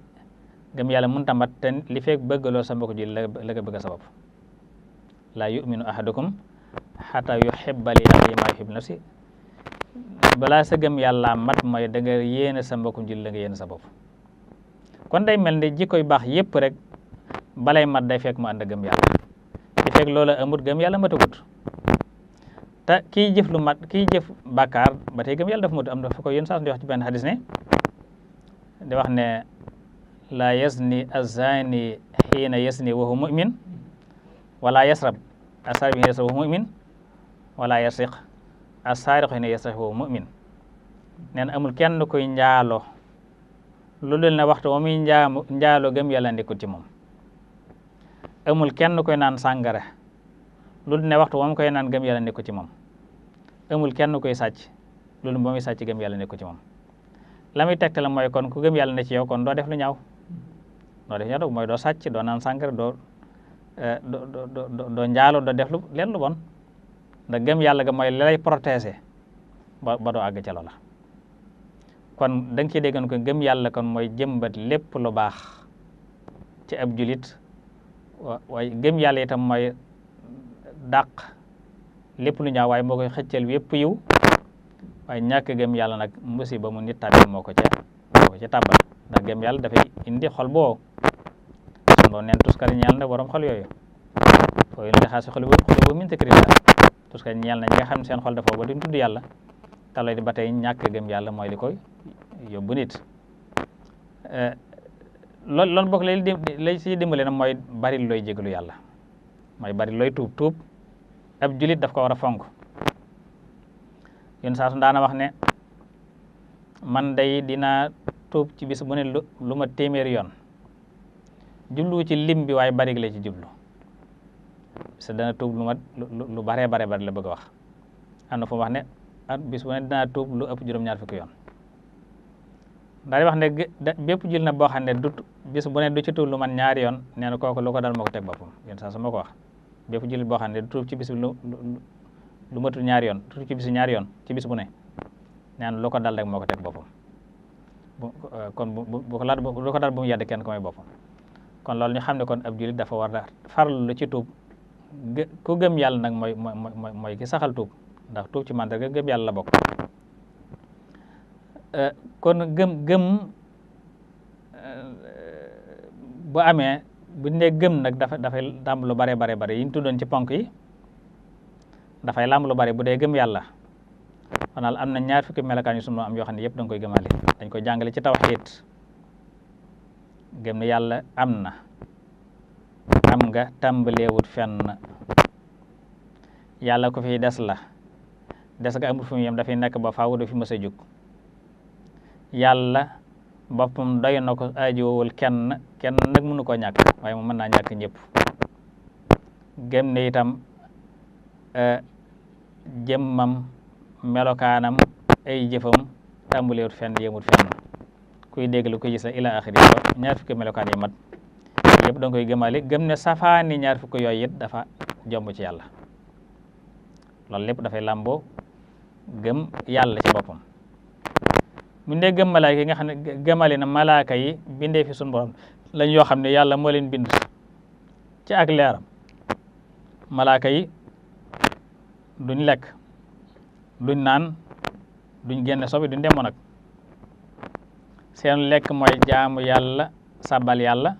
gëm yàlla mun tamat te li fekk bëggaloo sa mbokk ji la nga bëgg sa bopp. laa yuminu ahadukum xata yuhibba li axiihi maa yuhibbu li nafsi. balaa sa gëm yàlla mat mooy da nga yéene sa mbokkum ji la nga yéene sa bopp. kon day mel ni jikko yu baax yëpp rek balay mat day fekk mu ànd gëm yàlla. li fekk loola amut gëm yàlla matagut. te kii jëf lu mat kii jëf bàkkaar ba tey gëm yàlla dafa matu. am na fa ko yéen saa di wax ci benn xadis ne di wax ne laa yazni azani xiina yazni wa huwa mu'min wala yasrab asarib xiina yasrab wa huwa mu'min wala yasriq asariq xiina yasriq wa huwa mu'min. neen amul kenn koy njaalo lu dul ne waxtu wa muy njaalo gëm yàlla nekkul ci moom. amul kenn koy naan sàngara lu dul ne waxtu wa mu koy naan gëm yàlla nekkul ci moom. amul kenn koy sàcc loolu ba muy sàcc gëm yàlla nekkul ci moom. la muy tegtal mooy kon ku gëm yàlla ne ci yow kon doo def lu ñaaw. mooy doo sàcc, doo naan sàngara, doo njaalo, doo def leen lu bon. ndax gëm yàlla ga mooy li lay protéger ba doo àgg ca loola. kon da nga ciy déggoon ko gëm yàlla kon mooy jëmbat lépp lu baax ci ab julit. waaye gëm yàlla itam mooy dàq lépp lu ñaaw, waaye moo koy xëccal yépp yiw. waaye ñàkk gëm yàlla nag musiba mu nit tàbbi moo ko ca tàbbal. ndax gëm yàlla dafay indi xol bu wow. sun boo neen tuskari ñeel na borom xol yooyu fooyu la xaasi xol bu min zikrillah. tuskari ñeel na ñi nga xam ne seen xol dafa ba duñ tudd yàlla. taloo di ba tey ñàkk gëm yàlla mooy li koy yóbbu nit. loolu bokk lay si dimbale na mooy bari looy jégalu yàlla, mooy bari looy tuub. ab julit daf ko war a fonk. yéen saa su daana wax ne man day dina tuub ci bis bu ne lu ma téeméeri yoon. jublu ci lim bi waaye bari la ci jublu. parce que dana tuub lu bare la bëgg a wax. am na fu mu wax ne bis bu ne dinaa tuub lu ëpp juróom-ñaar fukki yoon. daal di wax ne bépp jul na boo xam ne bis bu ne du ci tuub lu man ñaari yoon nee na kooku lu ko dal moo ko teg boppam. yéen saa su ma ko wax bépp jullit boo xam ne du tuub ci bis bi lu matul ñaari yoon tuub ci bis ñaari yoon ci bis bu ne nee na lu ko dal rek moo ko teg boppam. kon bu ko dal bu mu yedd kenn ko may boppam. kon loolu ñu xam ne kon ab jullit dafa war a farlu lu ci tuub. ku gëm yàlla nag mooy ki saxal tuub, ndax tuub ci mandarga gëm yàlla la bokk. kon gëm bu amee bu ñu nee gëm nag dafay làmb lu bare yi ñu tuddoon ci ponk yi dafay làmb lu bare bu dee gëm yàlla. xanaa am na ñaar fukki melokaan yu sunu am yoo xam ne yëpp da nga koy gëmaale. dañ koy jàngale ci tawhiid. gëm ne yàlla am na. am nga tàmbaleewut fenn yàlla ko fi des la des nga amul fu mu yem dafay nekk ba faaw du fi mës a jóg yàlla boppam doy na ko aajowul kenn nag mënu ko ñàkk waaye mu mën naa ñàkk ñëpp gëm ne itam jëmmam melokaanam ay jëfam tàmbuleewut fenn yemut fenn kuy déglu kuy gis la ila axiri ba ñaar fukki melokaan yi mat yëpp da nga koy gëmale gëm ne safaani ñaar fukki yooyu it dafa jomb ci yàlla loolu lépp dafay làmboo gëm yàlla ci boppam mu ne gëm malaaka yi nga xam ne gëmale na malaaka yi bindee fi suñu borom lañ yoo xam ne yàlla moo leen bind ci ak leeram malaaka yi duñ lekk duñ naan duñ génne sobi duñ demoon nag seen lekk mooy jaamu yàlla sabal yàlla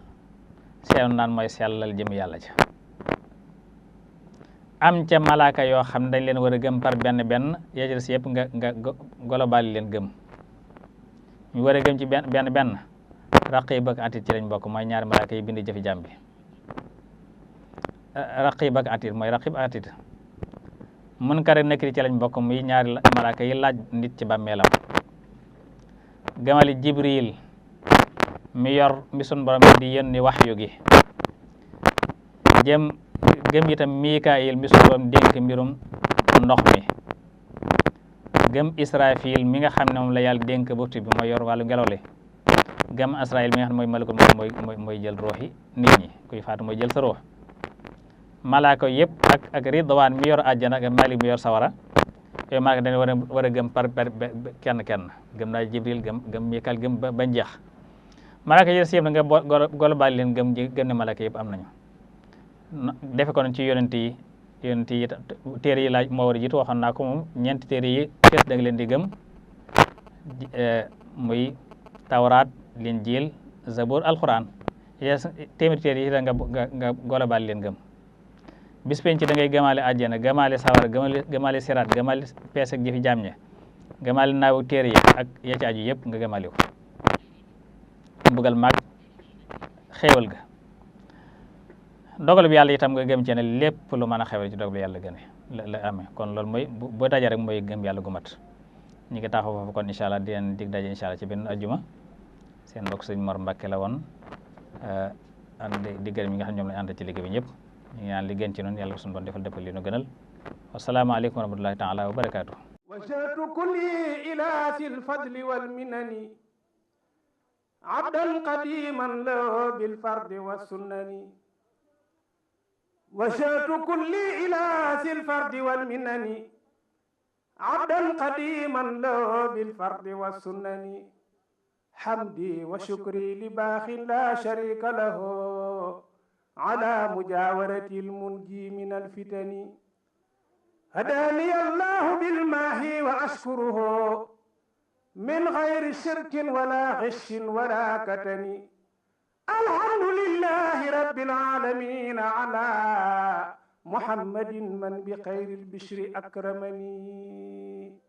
seen naan mooy sellal jëm yàlla ca am ca malaaka yoo xam ne dañ leen war a gëm par benn benn yéjël si yëpp nga global leen gëm ñu war a gëm ci benn raqib ak atit ci lañ bokk mooy ñaari malaaka yi bind jëfi jàmm bi raqib ak atit mooy raqib ak atit munkar ak nakir ci lañ bokk muy ñaari malaaka yi laaj nit ci bàmmeelam gëmali jibril mi sun borom di yónni waxyu gi gëm itam mikaayil mi sun borom dénk mbirum ndox mi gëm israfil mi nga xam ne moom la yàlla dénk bufti bi mooy yor wàllu ngelaw li gëm asrail mi nga xam ne mooy malakul mooy jël ruux yi nit ñi kuy faatu mooy jël sa ruux malaaka yëpp ak ridwaan mi yor àjjana ak malik mi yor sawara yooyu malaaka dañu war a gëm par kenn gëm naa jibril gëm mikaal gëm ba njeex malaaka yi si yëpp na nga global leen gëm ne malaaka yëpp am nañu defe ko ci yonent yi téere yi laaj moo war a jiitu waxoon naa ko moom ñeenti téere yi kës da nga leen di gëm muy tawraat linjiil zabur alquran téeméeri téere yi nga global leen gëm bis penc da ngay gëmaale àjjana gëmaale sawara gëmaale siraat gëmaale pees ak jëfi jaam ña gëmaale naawu téere yi ak ya ci aju yëpp nga gëmaale ko mbugal maag xéewal ga dogal bi yàlla itam nga gëm ci ne lépp lu mën a xewal ci dogal bi yàlla gëne la amee kon loolu mooy boo daja rek mooy gëm yàlla gu mat ñi ngi taxaw foofu kon incha allah di leen dig daje incha allah ci benn ajjuma seen mbokk sëñ Mor Mbacke la woon di gërëm ñi nga xam ñoom lañ ànd ci liggéey bi ñëpp ñu ngi naan li gën ci noonu yàlla ko suñu doon defal dëppal li nu gënal wasalaamaaleykum wa rahmatullahi taala wa barakaatu wajjahtu kulli ila sil fadli wal minani abdan qadiman lahu bil fardi was sunnani وجهت كلي إلى ذي الفرد والمنن عبدا قديما له بالفرد والسنن حمدي وشكري لباخ لا شريك له على مجاورة المنجي من الفتن هداني الله بالماهي وأشكره من غير شرك ولا غش ولا كتن الحمد لله رب العالمين على محمد من بخير البشر أكرمني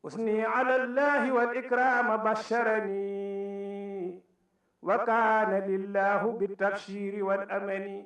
أثني على الله والإكرام بشرني وكان لله بالتبشير والأمن